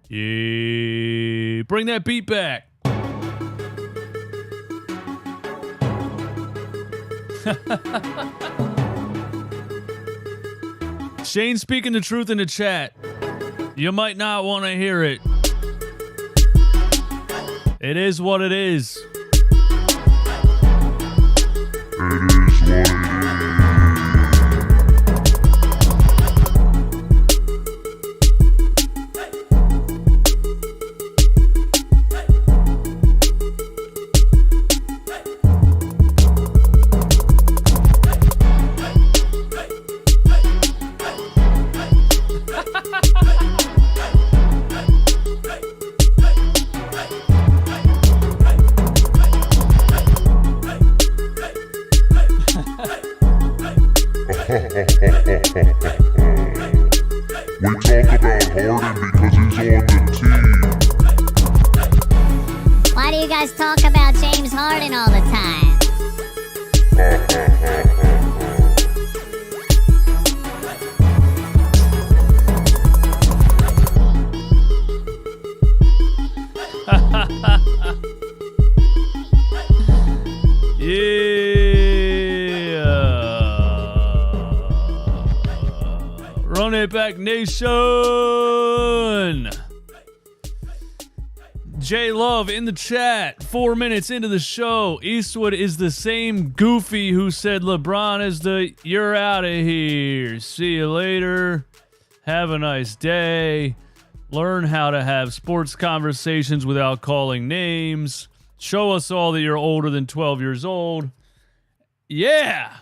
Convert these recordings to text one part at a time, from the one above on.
Yeah, bring that beat back. Shane speaking the truth in the chat. You might not want to hear it. It is what it is. It is what it is. We talk about Harden because he's on the team. Why do you guys talk about James Harden all the time? Run It Back Nation. J Love in the chat. 4 minutes into the show. Eastwood is the same goofy who said LeBron is the you're out of here. See you later. Have a nice day. Learn how to have sports conversations without calling names. Show us all that you're older than 12 years old. Yeah.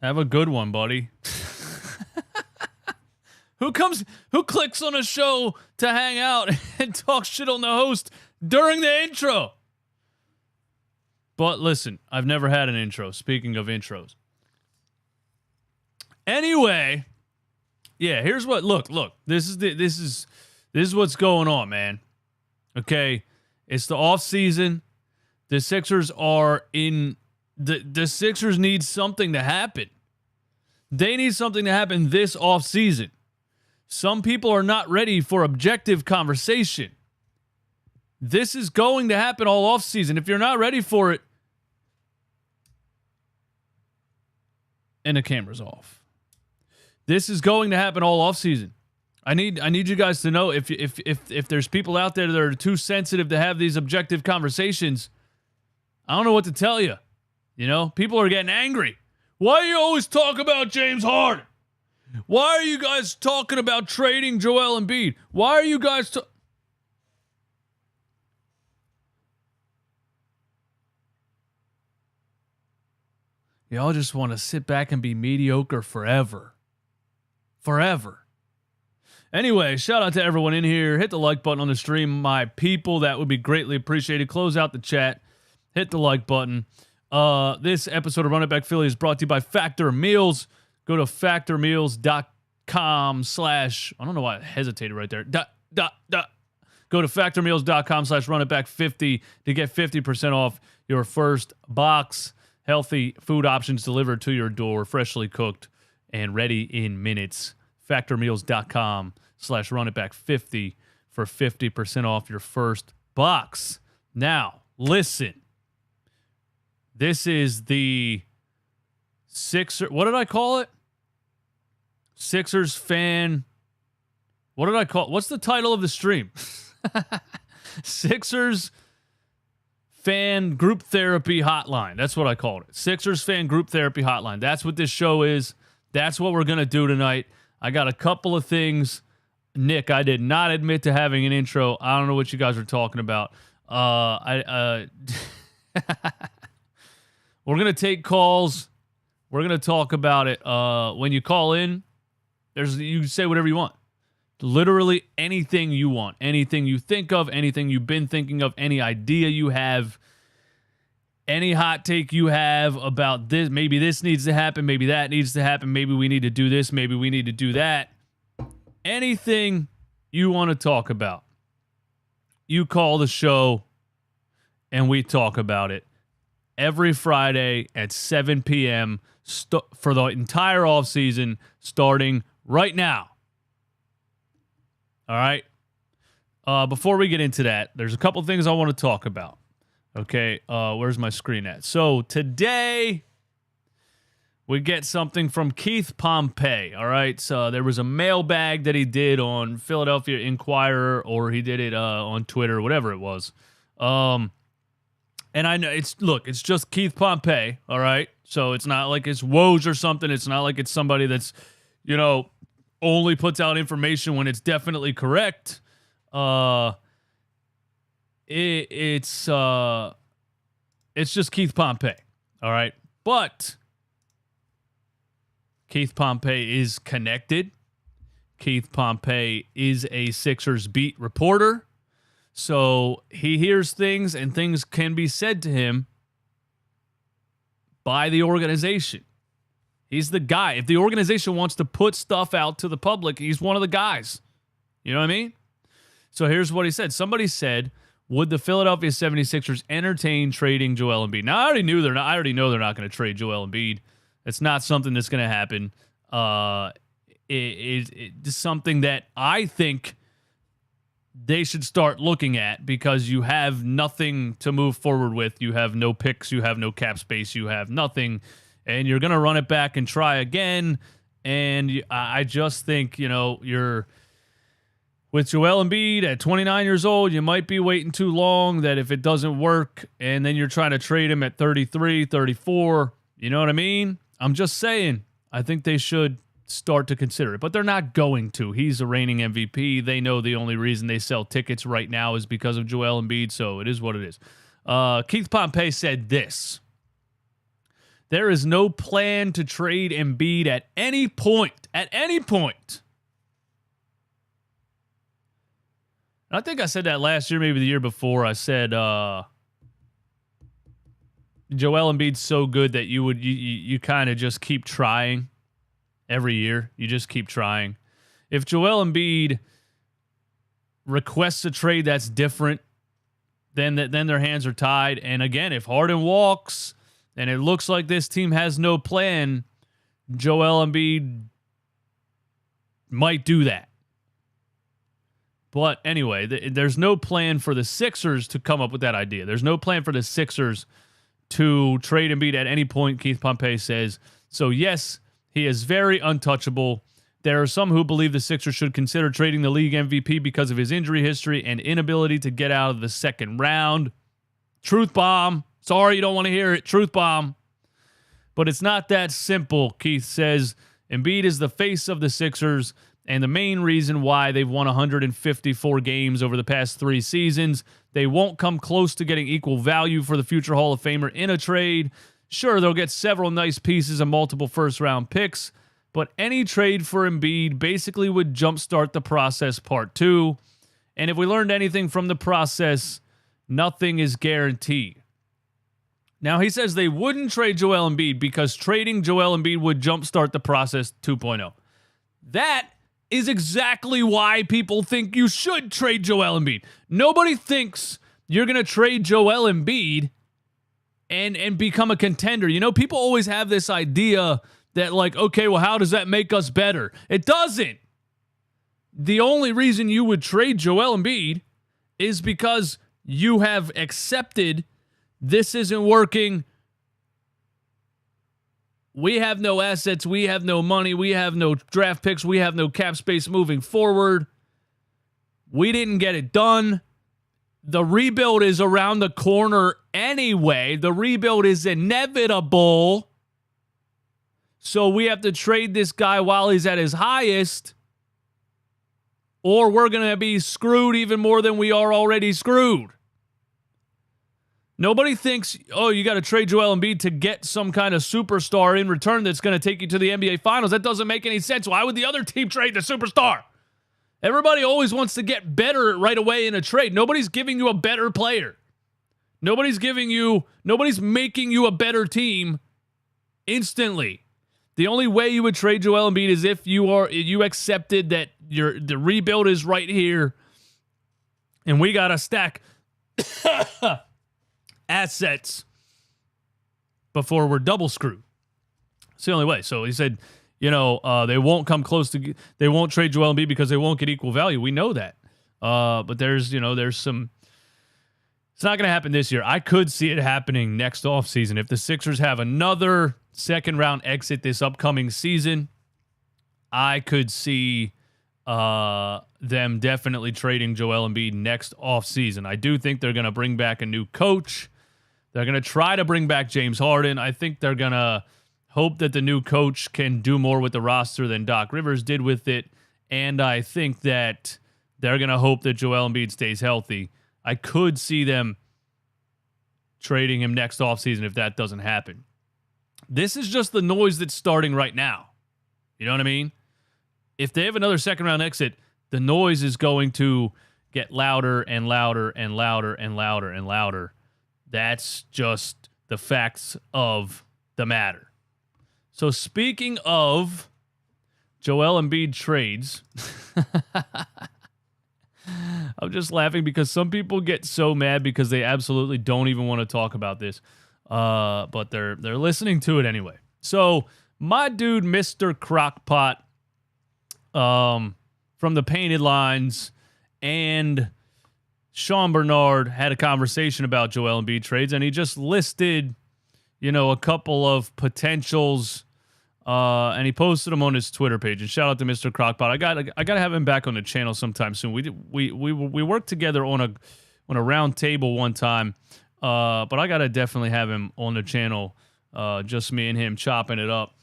Have a good one, buddy. Who clicks on a show to hang out and talk shit on the host during the intro? But listen, I've never had an intro. Speaking of intros. Anyway, yeah, here's what look. This is what's going on, man. Okay? It's the off season. The Sixers are in the Sixers need something to happen. They need something to happen this off season. Some people are not ready for objective conversation. This is going to happen all off season. If you're not ready for it, and the camera's off. This is going to happen all off season. I need you guys to know if there's people out there that are too sensitive to have these objective conversations, I don't know what to tell you. You know, people are getting angry. Why do you always talk about James Harden? Why are you guys talking about trading Joel Embiid? Why are you guys Y'all just want to sit back and be mediocre forever. Forever. Anyway, shout out to everyone in here. Hit the like button on the stream, my people. That would be greatly appreciated. Close out the chat. Hit the like button. This episode of Run It Back Philly is brought to you by Factor Meals. Go to factormeals.com/ I don't know why I hesitated right there. Go to factormeals.com/runitback50 to get 50% off your first box. Healthy food options delivered to your door, freshly cooked and ready in minutes. Factormeals.com/runitback50 for 50% off your first box. Now, listen. This is the Sixers. What did I call it? Sixers fan. What did I call it? What's the title of the stream? Sixers fan group therapy hotline. That's what I called it. Sixers fan group therapy hotline. That's what this show is. That's what we're going to do tonight. I got a couple of things. Nick, I did not admit to having an intro. I don't know what you guys are talking about. We're going to take calls. We're going to talk about it. When you call in, you say whatever you want. Literally anything you want. Anything you think of, anything you've been thinking of, any idea you have, any hot take you have about this. Maybe this needs to happen. Maybe that needs to happen. Maybe we need to do this. Maybe we need to do that. Anything you want to talk about, you call the show and we talk about it. Every Friday at 7 p.m. For the entire offseason, starting right now. All right? Before we get into that, there's a couple things I want to talk about. Okay, where's my screen at? So today, we get something from Keith Pompey. All right? So there was a mailbag that he did on Philadelphia Inquirer, or he did it on Twitter, whatever it was. And I know it's just Keith Pompey, all right? So it's not like it's Woj or something. It's not like it's somebody that's, only puts out information when it's definitely correct. It's just Keith Pompey, all right? But Keith Pompey is connected. Keith Pompey is a Sixers beat reporter. So he hears things, and things can be said to him by the organization. He's the guy. If the organization wants to put stuff out to the public, he's one of the guys. You know what I mean? So here's what he said. Somebody said, would the Philadelphia 76ers entertain trading Joel Embiid? Now, I already know they're not going to trade Joel Embiid. It's not something that's going to happen. It's something that I think they should start looking at, because you have nothing to move forward with. You have no picks. You have no cap space. You have nothing. And you're going to run it back and try again. And I just think, you're with Joel Embiid at 29 years old, you might be waiting too long, that if it doesn't work and then you're trying to trade him at 33, 34, you know what I mean? I'm just saying, I think they should start to consider it, but they're not going to. He's a reigning MVP. They know the only reason they sell tickets right now is because of Joel Embiid, so it is what it is. Keith Pompey said this: there is no plan to trade Embiid at any point. At any point. And I think I said that last year, maybe the year before. I said Joel Embiid's so good that you kind of just keep trying every year. You just keep trying. If Joel Embiid requests a trade that's different, then their hands are tied. And again, if Harden walks and it looks like this team has no plan, Joel Embiid might do that. But anyway, there's no plan for the Sixers to come up with that idea. There's no plan for the Sixers to trade Embiid at any point, Keith Pompey says. So yes, he is very untouchable. There are some who believe the Sixers should consider trading the league MVP because of his injury history and inability to get out of the second round. Truth bomb. Sorry, you don't want to hear it. Truth bomb. But it's not that simple, Keith says. Embiid is the face of the Sixers and the main reason why they've won 154 games over the past 3 seasons. They won't come close to getting equal value for the future Hall of Famer in a trade. Sure, they'll get several nice pieces and multiple first-round picks, but any trade for Embiid basically would jumpstart the process part 2. And if we learned anything from the process, nothing is guaranteed. Now, he says they wouldn't trade Joel Embiid because trading Joel Embiid would jumpstart the process 2.0. That is exactly why people think you should trade Joel Embiid. Nobody thinks you're going to trade Joel Embiid and become a contender. You know, people always have this idea that, like, okay, well, how does that make us better? It doesn't. The only reason you would trade Joel Embiid is because you have accepted this isn't working. We have no assets. We have no money. We have no draft picks. We have no cap space moving forward. We didn't get it done. The rebuild is around the corner anyway. The rebuild is inevitable. So we have to trade this guy while he's at his highest, or we're going to be screwed even more than we are already screwed. Nobody thinks, oh, you got to trade Joel Embiid to get some kind of superstar in return that's going to take you to the NBA Finals. That doesn't make any sense. Why would the other team trade the superstar? Everybody always wants to get better right away in a trade. Nobody's giving you a better player. Nobody's making you a better team instantly. The only way you would trade Joel Embiid is if you accepted that the rebuild is right here and we got to stack assets before we're double screwed. It's the only way. So he said, they won't come close to, they won't trade Joel Embiid because they won't get equal value. We know that. But there's some, it's not going to happen this year. I could see it happening next offseason. If the Sixers have another second round exit this upcoming season, I could see them definitely trading Joel Embiid next offseason. I do think they're going to bring back a new coach. They're going to try to bring back James Harden. I think they're going to hope that the new coach can do more with the roster than Doc Rivers did with it. And I think that they're going to hope that Joel Embiid stays healthy. I could see them trading him next offseason if that doesn't happen. This is just the noise that's starting right now. You know what I mean? If they have another second round exit, the noise is going to get louder and louder and louder and louder and louder. That's just the facts of the matter. So speaking of Joel Embiid trades, I'm just laughing because some people get so mad because they absolutely don't even want to talk about this. But they're listening to it anyway. So my dude, Mr. Crockpot, from the Painted Lines and Sean Bernard had a conversation about Joel Embiid trades, and he just listed, a couple of potentials And he posted them on his Twitter page. And shout out to Mr. Crockpot. I got to have him back on the channel sometime soon. We worked together on a round table one time, but I got to definitely have him on the channel. Just me and him chopping it up.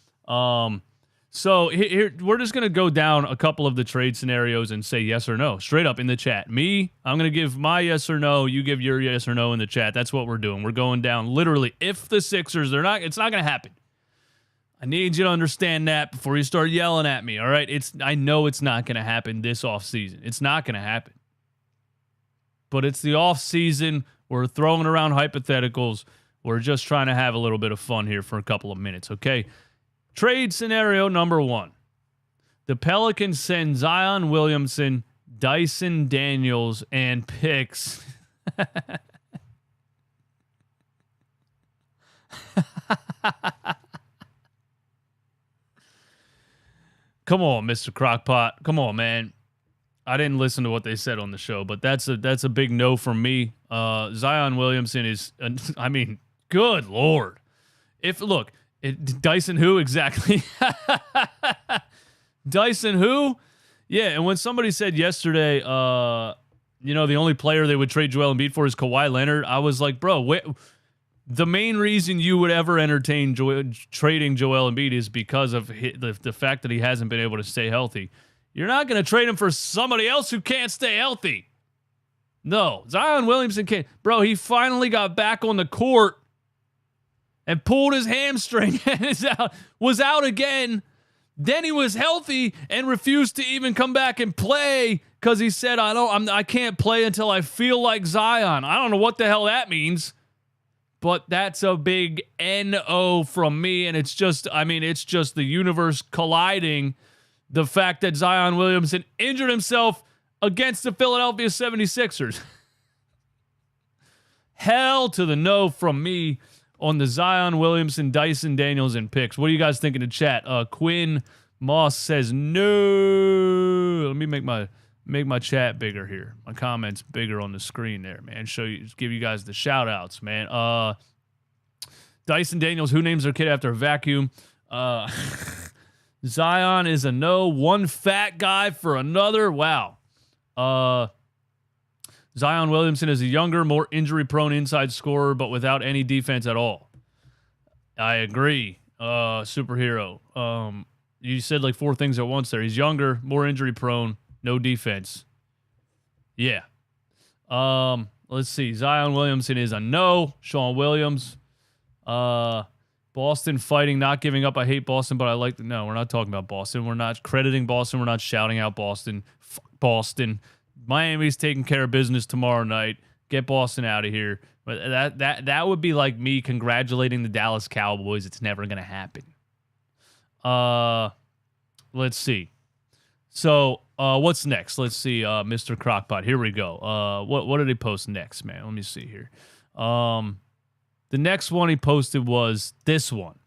So here we're just gonna go down a couple of the trade scenarios and say yes or no straight up in the chat. I'm gonna give my yes or no. You give your yes or no in the chat. That's what we're doing. We're going down literally. If the Sixers, it's not gonna happen. I need you to understand that before you start yelling at me. All right, I know it's not gonna happen this offseason. It's not gonna happen. But it's the offseason. We're throwing around hypotheticals. We're just trying to have a little bit of fun here for a couple of minutes, okay? Trade scenario number 1. The Pelicans send Zion Williamson, Dyson Daniels, and picks. Come on, Mr. Crockpot. Come on, man. I didn't listen to what they said on the show, but that's a big no from me. Zion Williamson is, good Lord. Dyson who exactly? Dyson who? Yeah, and when somebody said yesterday, the only player they would trade Joel Embiid for is Kawhi Leonard, I was like, bro, the main reason you would ever entertain trading Joel Embiid is because of the fact that he hasn't been able to stay healthy. You're not going to trade him for somebody else who can't stay healthy. No, Zion Williamson can't. Bro, he finally got back on the court and pulled his hamstring and was out again. Then he was healthy and refused to even come back and play because he said, I can't play until I feel like Zion. I don't know what the hell that means, but that's a big NO from me. And it's just the universe colliding. The fact that Zion Williamson injured himself against the Philadelphia 76ers. Hell to the no from me on the Zion Williamson, Dyson Daniels, and picks. What do you guys think in the chat? Quinn Moss says no. Let me make my chat bigger here. My comments bigger on the screen there, man. Give you guys the shout outs, man. Dyson Daniels, who names their kid after a vacuum? Zion is a no. One fat guy for another. Wow. Zion Williamson is a younger, more injury-prone inside scorer, but without any defense at all. I agree. Superhero. You said like 4 things at once there. He's younger, more injury-prone, no defense. Yeah. Let's see. Zion Williamson is a no. Sean Williams. Boston fighting, not giving up. I hate Boston, but I like the... No, we're not talking about Boston. We're not crediting Boston. We're not shouting out Boston. Fuck Boston. Miami's taking care of business tomorrow night. Get Boston out of here. But that would be like me congratulating the Dallas Cowboys. It's never going to happen. Let's see. So, what's next? Let's see, Mr. Crockpot. Here we go. What did he post next, man? Let me see here. The next one he posted was this one.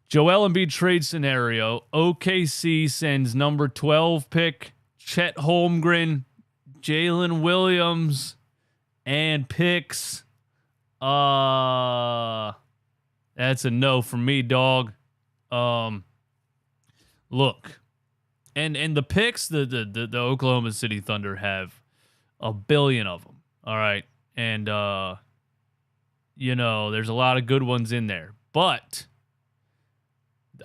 Joel Embiid trade scenario. OKC sends number 12 pick, Chet Holmgren, Jalen Williams, and picks. That's a no from me, dog. Look. And the picks, the Oklahoma City Thunder have a billion of them. All right. And there's a lot of good ones in there. But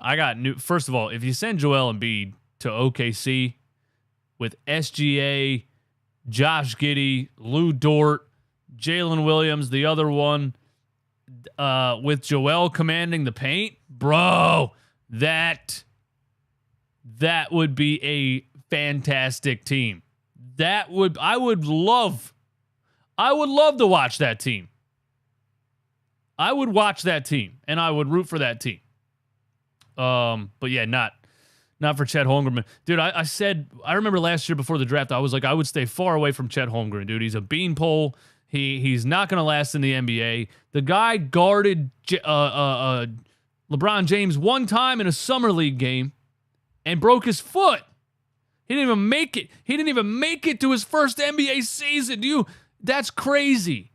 I got new. First of all, if you send Joel Embiid to OKC with SGA, Josh Giddey, Lou Dort, Jalen Williams, the other one, with Joel commanding the paint, bro, that would be a fantastic team. I would love to watch that team. I would watch that team, and I would root for that team. But yeah, not for Chet Holmgren. Dude, I remember last year before the draft, I was like, I would stay far away from Chet Holmgren, dude. He's a beanpole. He's not going to last in the NBA. The guy guarded LeBron James one time in a summer league game and broke his foot. He didn't even make it. He didn't even make it to his first NBA season. That's crazy.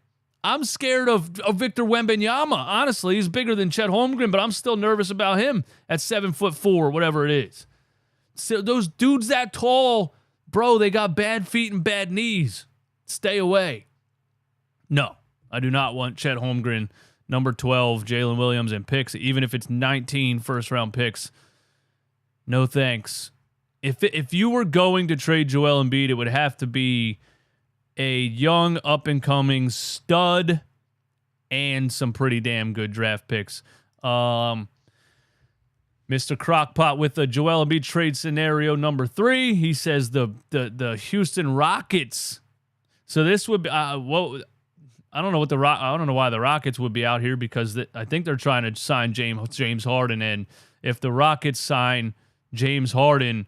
I'm scared of Victor Wembanyama. Honestly, he's bigger than Chet Holmgren, but I'm still nervous about him at 7'4", whatever it is. So those dudes that tall, bro, they got bad feet and bad knees. Stay away. No, I do not want Chet Holmgren, number 12, Jalen Williams, and picks, even if it's 19 first-round picks. No thanks. If you were going to trade Joel Embiid, it would have to be a young, up-and-coming stud and some pretty damn good draft picks. Mr. Crockpot with the Joel Embiid trade scenario number 3. He says the Houston Rockets. So this would be I don't know why the Rockets would be out here, because I think they're trying to sign James Harden, and if the Rockets sign James Harden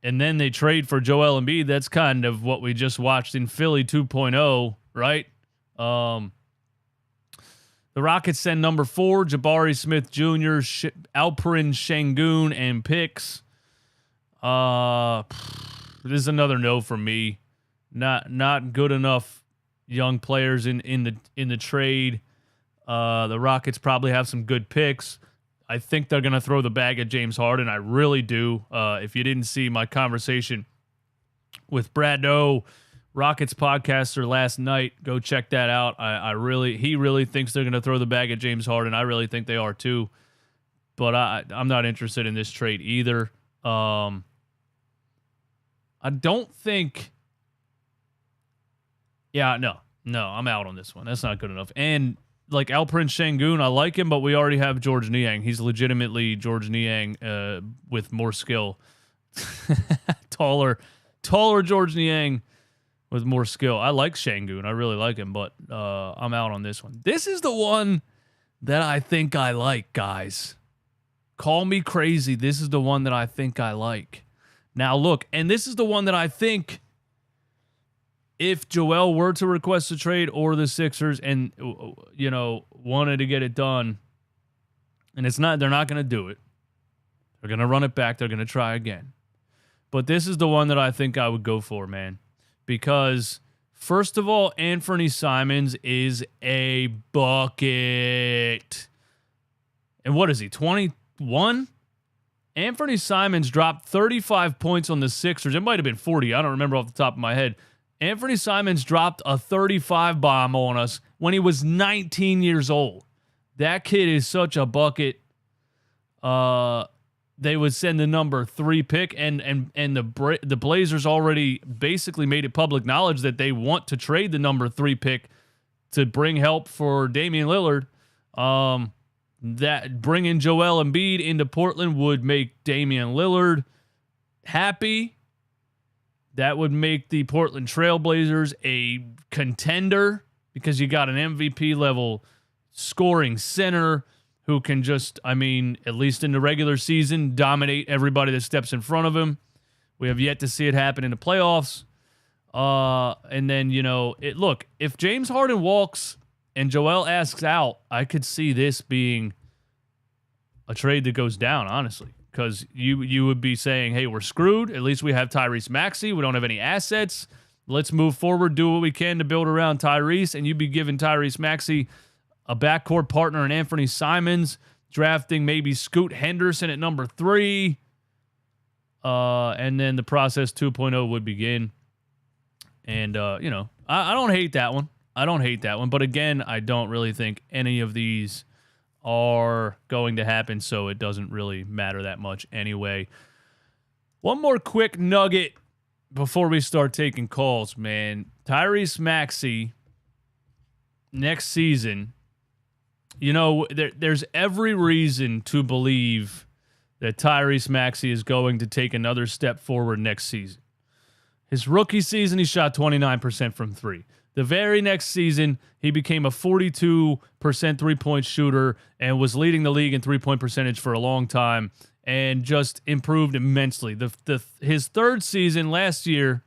and then they trade for Joel Embiid, that's kind of what we just watched in Philly 2.0, right? The Rockets send number 4, Jabari Smith Jr., Alperen Şengün, and picks. This is another no from me. Not good enough young players in the trade. The Rockets probably have some good picks. I think they're going to throw the bag at James Harden. I really do. If you didn't see my conversation with Brad No, Rockets podcaster last night, go check that out. He really thinks they're going to throw the bag at James Harden. I really think they are too. But I'm not interested in this trade either. I don't think... Yeah, no, I'm out on this one. That's not good enough. And like Alperen Şengün, I like him, but we already have George Niang. He's legitimately George Niang with more skill. taller George Niang with more skill. I like Şengün. I really like him, but I'm out on this one. This is the one that I think I like, guys. Call me crazy. This is the one that I think I like. Now, look, and this is the one that I think... If Joel were to request a trade, or the Sixers and, wanted to get it done, and they're not going to do it. They're going to run it back. They're going to try again. But this is the one that I think I would go for, man. Because, first of all, Anthony Simons is a bucket. And what is he, 21? Anthony Simons dropped 35 points on the Sixers. It might have been 40. I don't remember off the top of my head. Anthony Simons dropped a 35 bomb on us when he was 19 years old. That kid is such a bucket. They would send the number 3 pick, and the Blazers already basically made it public knowledge that they want to trade the number 3 pick to bring help for Damian Lillard. That bringing Joel Embiid into Portland would make Damian Lillard happy. That would make the Portland Trailblazers a contender, because you got an MVP level scoring center who can just, at least in the regular season, dominate everybody that steps in front of him. We have yet to see it happen in the playoffs. And then, look, if James Harden walks and Joel asks out, I could see this being a trade that goes down, honestly. Because you would be saying, hey, we're screwed. At least we have Tyrese Maxey. We don't have any assets. Let's move forward, do what we can to build around Tyrese. And you'd be giving Tyrese Maxey a backcourt partner in Anthony Simons, drafting maybe Scoot Henderson at number 3. And then the process 2.0 would begin. And, I don't hate that one. But again, I don't really think any of these are going to happen, so it doesn't really matter that much anyway. One more quick nugget before we start taking calls, man. Tyrese Maxey next season, there's every reason to believe that Tyrese Maxey is going to take another step forward next season. His rookie season, he shot 29% from 3. The very next season, he became a 42% three-point shooter and was leading the league in three-point percentage for a long time and just improved immensely. His third season last year,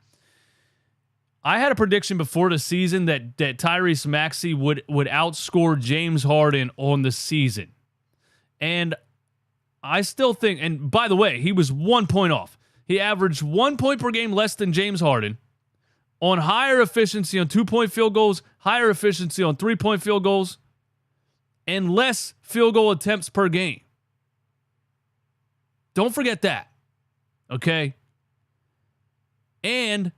I had a prediction before the season that Tyrese Maxey would outscore James Harden on the season. And I still think, and by the way, he was 1 point off. He averaged 1 point per game less than James Harden, on higher efficiency on 2-point field goals, higher efficiency on three-point field goals, and less field goal attempts per game. Don't forget that, okay? And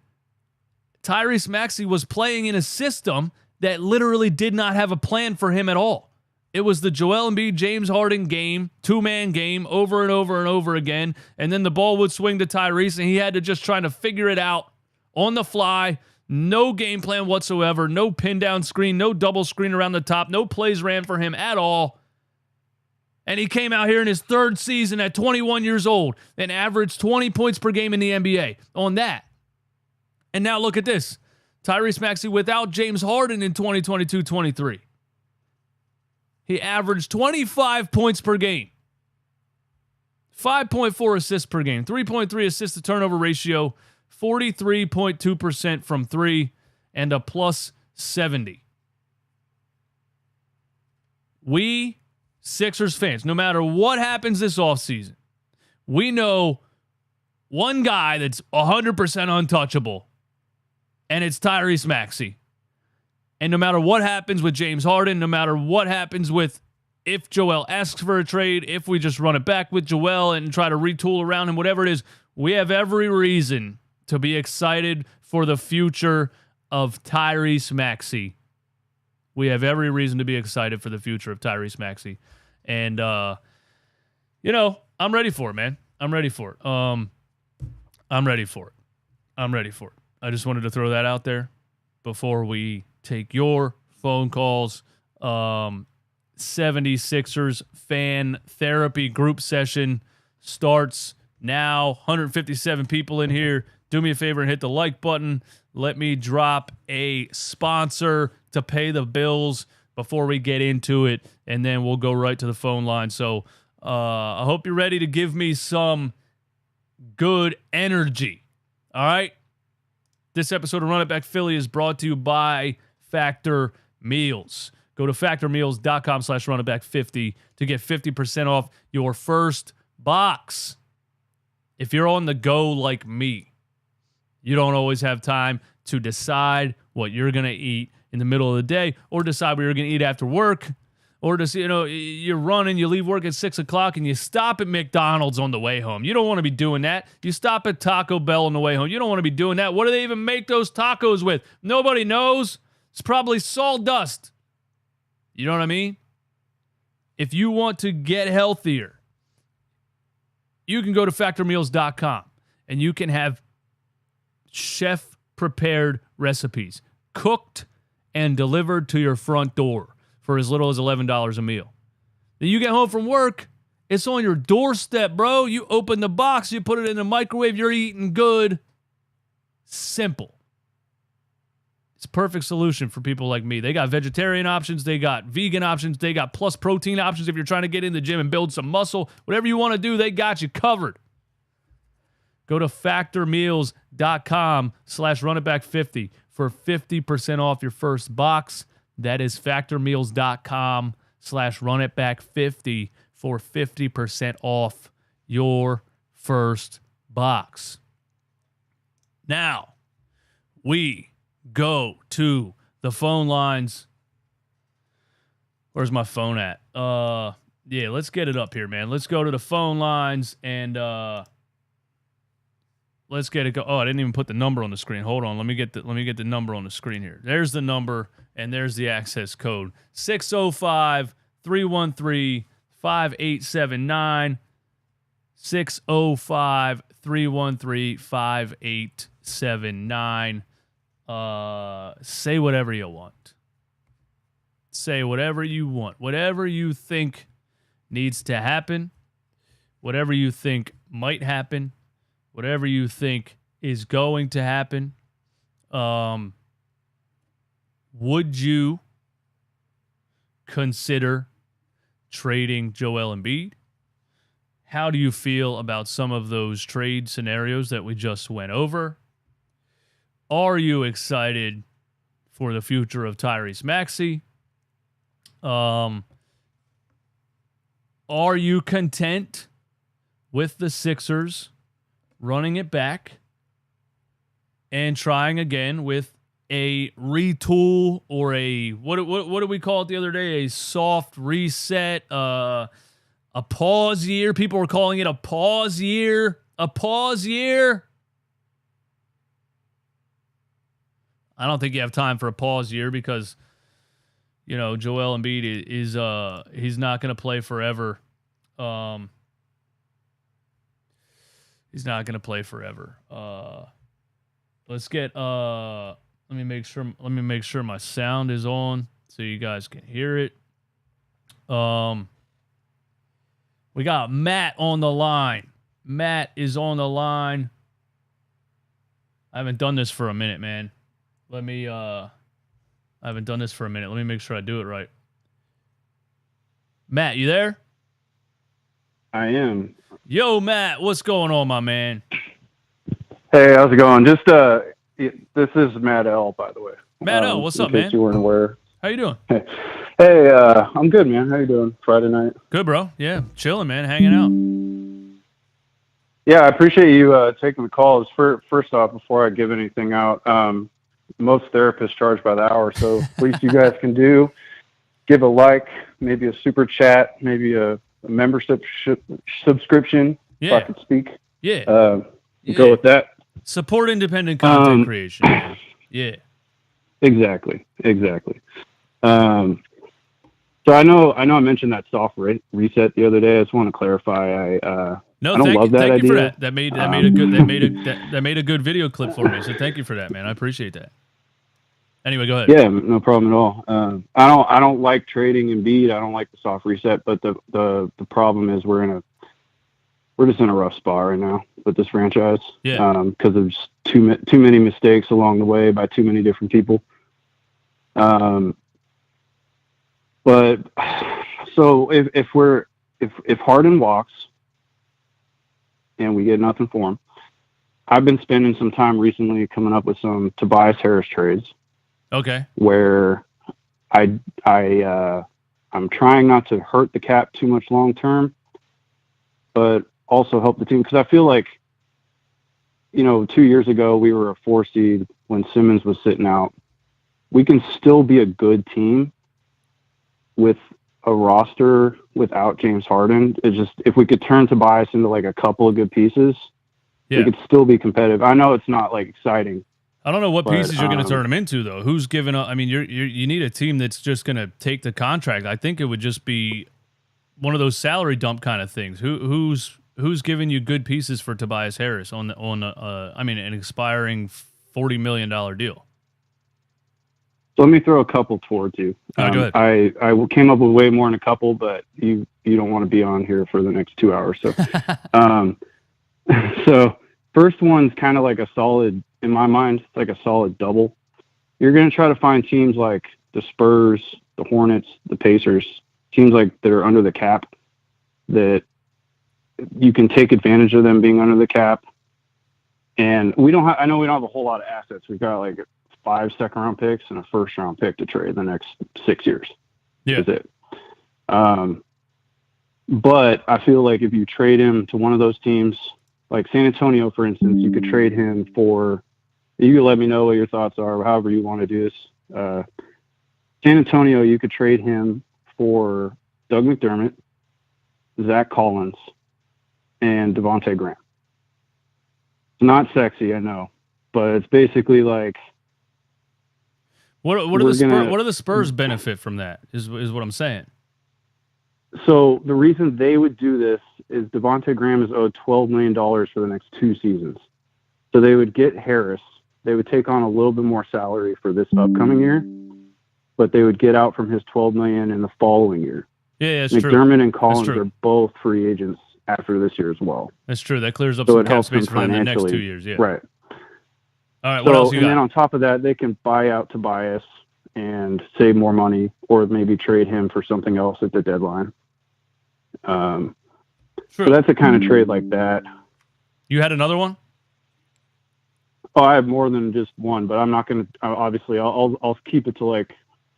Tyrese Maxey was playing in a system that literally did not have a plan for him at all. It was the Joel Embiid, James Harden game, two-man game over and over and over again, and then the ball would swing to Tyrese, and he had to just try to figure it out on the fly. No game plan whatsoever, no pin down screen, no double screen around the top, no plays ran for him at all. And he came out here in his third season at 21 years old and averaged 20 points per game in the NBA on that. And now look at this. Tyrese Maxey without James Harden in 2022-23. He averaged 25 points per game, 5.4 assists per game, 3.3 assist to turnover ratio, 43.2% from three, and a plus 70. We Sixers fans, no matter what happens this offseason, we know one guy that's 100% untouchable, and it's Tyrese Maxey. And no matter what happens with James Harden, no matter what happens with if Joel asks for a trade, if we just run it back with Joel and try to retool around him, whatever it is, we have every reason to be excited for the future of Tyrese Maxey. We have every reason to be excited for the future of Tyrese Maxey. And, you know, I'm ready for it, man. I'm ready for it. I'm ready for it. I'm ready for it. I just wanted to throw that out there before we take your phone calls. 76ers fan therapy group session starts now. 157 people in here. Do me a favor and hit the like button. Let me drop a sponsor to pay the bills before we get into it, and then we'll go right to the phone line. So I hope you're ready to give me some good energy. All right? This episode of Run It Back Philly is brought to you by Factor Meals. Go to factormeals.com/runitback50 to get 50% off your first box. If you're on the go like me, you don't always have time to decide what you're going to eat in the middle of the day, or decide what you're going to eat after work, or just, you know, you're running, you leave work at 6 o'clock and you stop at McDonald's on the way home. You don't want to be doing that. You stop at Taco Bell on the way home. You don't want to be doing that. What do they even make those tacos with? Nobody knows. It's probably sawdust. You know what I mean? If you want to get healthier, you can go to factormeals.com and you can have chef-prepared recipes, cooked and delivered to your front door for as little as $11 a meal. Then you get home from work, it's on your doorstep, bro. You open the box, you put it in the microwave, you're eating good. Simple. It's a perfect solution for people like me. They got vegetarian options, they got vegan options, they got plus protein options if you're trying to get in the gym and build some muscle. Whatever you want to do, they got you covered. Go to factormeals.com/runitback50 for 50% off your first box. That is factormeals.com/runitback50 for 50% off your first box. Now, we go to the phone lines. Where's my phone at? Yeah, let's get it up here, man. Let's go to the phone lines and let's get it go. Oh, I didn't even put the number on the screen. Hold on. Let me get the number on the screen here. There's the number and there's the access code. 605-313-5879. 605-313-5879. Say whatever you want. Say whatever you want. Whatever you think needs to happen. Whatever you think might happen. Whatever you think is going to happen. Would you consider trading Joel Embiid? How do you feel about some of those trade scenarios that we just went over? Are you excited for the future of Tyrese Maxey? Are you content with the Sixers running it back and trying again with a retool or a what did we call it the other day? A soft reset, a pause year. People were calling it a pause year. A pause year. I don't think you have time for a pause year because, you know, Joel Embiid is he's not going to play forever. He's not going to play forever. Let's get let me make sure my sound is on so you guys can hear it. We got Matt on the line. Matt is on the line. I haven't done this for a minute, man. I haven't done this for a minute. Let me make sure I do it right. Matt, you there? I am. Yo, Matt, what's going on, my man? Hey, how's it going? Just this is Matt L, by the way. Matt L, what's up, man? In case you weren't aware. How you doing? Hey, I'm good, man. How you doing? Friday night. Good, bro. Yeah, chilling, man, hanging out. Yeah, I appreciate you taking the calls. First off, before I give anything out, most therapists charge by the hour, so least you guys can do, give a like, maybe a super chat, maybe a membership subscription. Yeah. If I could speak. Yeah. Go with that. Support independent content creation. Man. Yeah. Exactly. So I know I mentioned that soft reset the other day. I just want to clarify. I don't love that idea. Thank you for that. That made a good video clip for me. So thank you for that, man. I appreciate that. Anyway, go ahead. Yeah, no problem at all. I don't like trading Embiid. I don't like the soft reset, but the problem is we're just in a rough spot right now with this franchise. Yeah. Because there's too many mistakes along the way by too many different people. But so if Harden walks and we get nothing for him, I've been spending some time recently coming up with some Tobias Harris trades. Okay. Where I'm trying not to hurt the cap too much long term, but also help the team, because I feel like, 2 years ago we were a 4 seed when Simmons was sitting out. We can still be a good team with a roster without James Harden. It's just, if we could turn Tobias into like a couple of good pieces, we could still be competitive. I know it's not like exciting. I don't know what pieces you're going to turn him into, though. Who's giving up? I mean, you need a team that's just going to take the contract. I think it would just be one of those salary dump kind of things. Who's giving you good pieces for Tobias Harris on an expiring $40 million deal? So let me throw a couple towards you. Go ahead. I came up with way more than a couple, but you don't want to be on here for the next 2 hours. So, so first one's kind of like a solid, in my mind, it's like a solid double. You're going to try to find teams like the Spurs, the Hornets, the Pacers, teams like that are under the cap, that you can take advantage of them being under the cap. And I know we don't have a whole lot of assets. We've got like 5 second-round picks and a first-round pick to trade the next 6 years. Yeah. That's it. But I feel like if you trade him to one of those teams, like San Antonio, for instance, you could trade him for, you can let me know what your thoughts are, however you want to do this. San Antonio, you could trade him for Doug McDermott, Zach Collins, and Devontae Graham. It's not sexy, I know, but it's basically like, What do the Spurs benefit from that? Is what I'm saying. So the reason they would do this is Devontae Graham is owed $12 million for the next 2 seasons. So they would get Harris. They would take on a little bit more salary for this upcoming year, but they would get out from his $12 million in the following year. Yeah, that's McDermott true. McDermott and Collins are both free agents after this year as well. That's true. That clears up some cap space for them the next 2 years. Yeah. Right. All right. What else you got? And then on top of that, they can buy out Tobias and save more money, or maybe trade him for something else at the deadline. So that's a kind of trade like that. You had another one? Oh, I have more than just one, but I'm not going to. Obviously, I'll keep it to like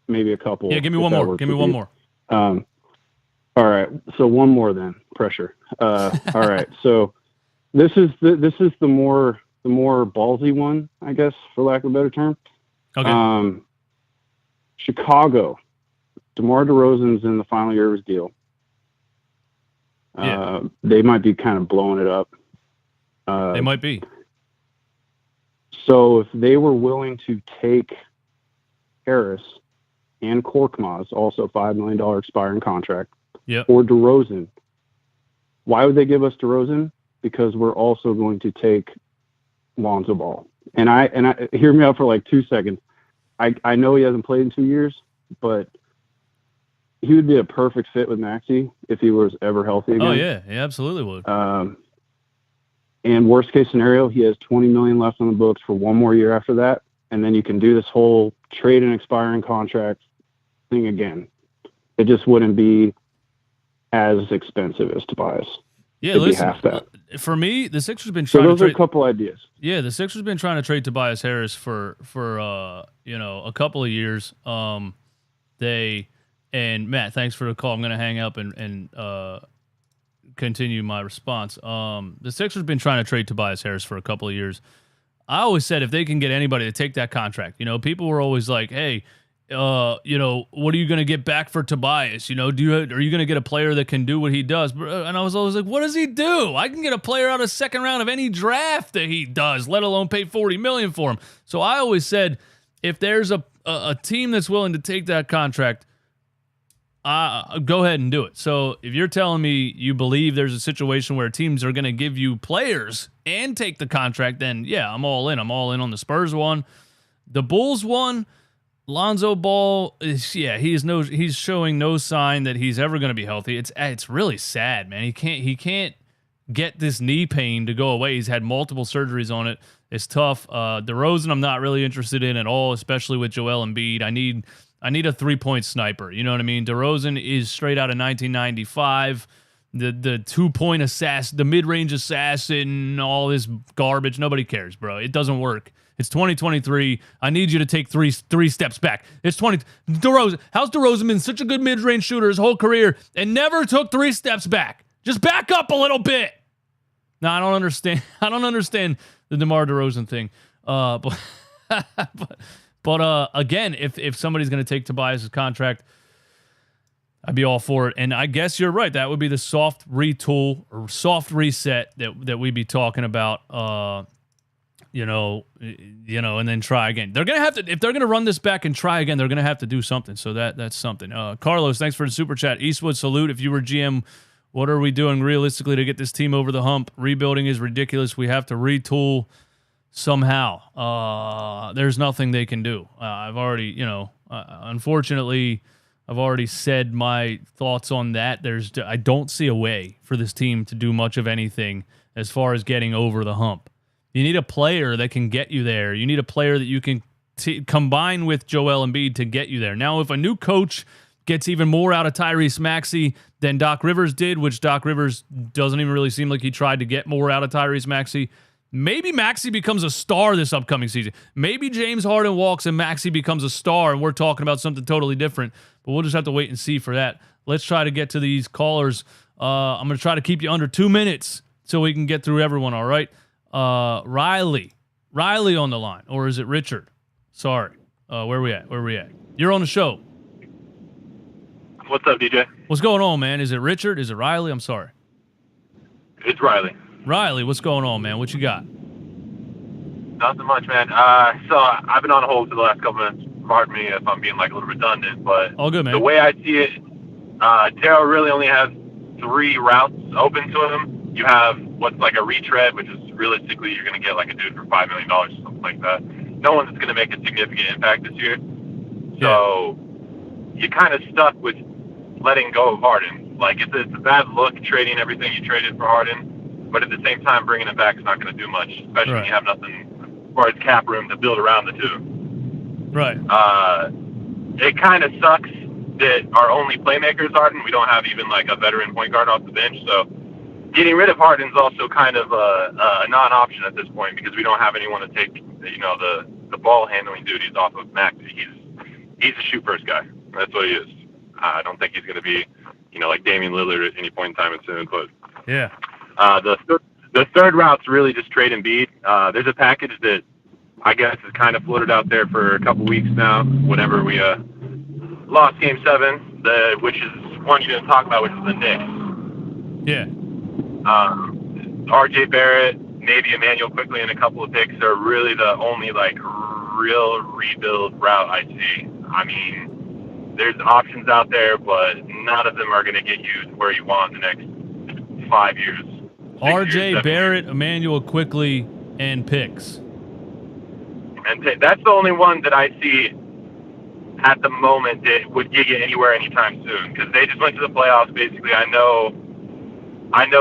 maybe a couple. Yeah, give me one more. Give me one more. All right, so one more then. Pressure. All right, so this is the more ballsy one, I guess, for lack of a better term. Okay. Chicago, DeMar DeRozan's in the final year of his deal. They might be kind of blowing it up. They might be. So if they were willing to take Harris and Korkmaz, also $5 million expiring contract, or DeRozan, why would they give us DeRozan? Because we're also going to take Lonzo Ball. And I hear me out for like 2 seconds. I know he hasn't played in 2 years, but he would be a perfect fit with Maxey if he was ever healthy again. Oh yeah, he absolutely would. And worst case scenario, he has $20 million left on the books for one more year after that, and then you can do this whole trade and expiring contract thing again. It just wouldn't be as expensive as Tobias. Yeah, It'd listen. Be half that. For me, the Sixers been so trying. Those to are a couple ideas. Yeah, the Sixers been trying to trade Tobias Harris for a couple of years. And Matt, thanks for the call. I'm going to hang up and continue my response. The Sixers been trying to trade Tobias Harris for a couple of years. I always said if they can get anybody to take that contract, people were always like, hey, what are you going to get back for Tobias? Are you going to get a player that can do what he does? And I was always like, what does he do? I can get a player out of second round of any draft that he does, let alone pay $40 million for him. So I always said, if there's a team that's willing to take that contract, go ahead and do it. So if you're telling me you believe there's a situation where teams are going to give you players and take the contract, then yeah, I'm all in. I'm all in on the Spurs one. The Bulls one, Lonzo Ball he's showing no sign that he's ever going to be healthy. It's really sad, man. He can't get this knee pain to go away. He's had multiple surgeries on it. It's tough. DeRozan, I'm not really interested in at all, especially with Joel Embiid. I need a 3-point sniper. You know what I mean? DeRozan is straight out of 1995. The 2-point assassin, the mid-range assassin, all this garbage. Nobody cares, bro. It doesn't work. It's 2023. I need you to take three steps back. DeRozan. How's DeRozan been such a good mid-range shooter his whole career and never took 3 steps back? Just back up a little bit. No, I don't understand. I don't understand the DeMar DeRozan thing. But again, if somebody's going to take Tobias' contract, I'd be all for it. And I guess you're right. That would be the soft retool or soft reset that we'd be talking about. And then try again. They're gonna have to, if they're gonna run this back and try again, they're gonna have to do something. So that's something. Carlos, thanks for the super chat. Eastwood, salute. If you were GM, what are we doing realistically to get this team over the hump? Rebuilding is ridiculous. We have to retool somehow. There's nothing they can do. I've already, unfortunately, I've already said my thoughts on that. I don't see a way for this team to do much of anything as far as getting over the hump. You need a player that can get you there. You need a player that you can combine with Joel Embiid to get you there. Now, if a new coach gets even more out of Tyrese Maxey than Doc Rivers did, which Doc Rivers doesn't even really seem like he tried to get more out of Tyrese Maxey, maybe Maxey becomes a star this upcoming season. Maybe James Harden walks and Maxey becomes a star, and we're talking about something totally different. But we'll just have to wait and see for that. Let's try to get to these callers. I'm going to try to keep you under 2 minutes so we can get through everyone, all right? Riley on the line, or is it Richard? Sorry. Where we at? You're on the show. What's up, DJ? What's going on, man? Is it Richard? Is it Riley? I'm sorry. It's Riley. Riley, what's going on, man? What you got? Nothing much, man. So I've been on hold for the last couple minutes. Pardon me if I'm being like a little redundant, but all good, man. The way I see it, Terrell really only has 3 routes open to him. You have what's like a retread, which is realistically you're going to get like a dude for $5 million or something like that. No one's going to make a significant impact this year. So you're kind of stuck with letting go of Harden. Like it's a bad look trading everything you traded for Harden, but at the same time bringing him back is not going to do much, especially when you have nothing as far as cap room to build around the two. Right. It kind of sucks that our only playmaker is Harden. We don't have even like a veteran point guard off the bench, so getting rid of Harden's also kind of a non-option at this point because we don't have anyone to take, the ball handling duties off of Maxey. He's a shoot first guy. That's what he is. I don't think he's going to be, like Damian Lillard at any point in time soon. But yeah, the third route's really just trade Embiid. There's a package that I guess it's kind of floated out there for a couple weeks now. Whenever we lost Game 7, which is one you didn't talk about, which is the Knicks. Yeah. R.J. Barrett, maybe Emmanuel quickly, and a couple of picks are really the only like real rebuild route I see. I mean, there's options out there, but none of them are going to get you to where you want in the next 5 years. R.J. Barrett, Emmanuel quickly, and picks. And that's the only one that I see at the moment that would get you anywhere anytime soon, because they just went to the playoffs. Basically, I know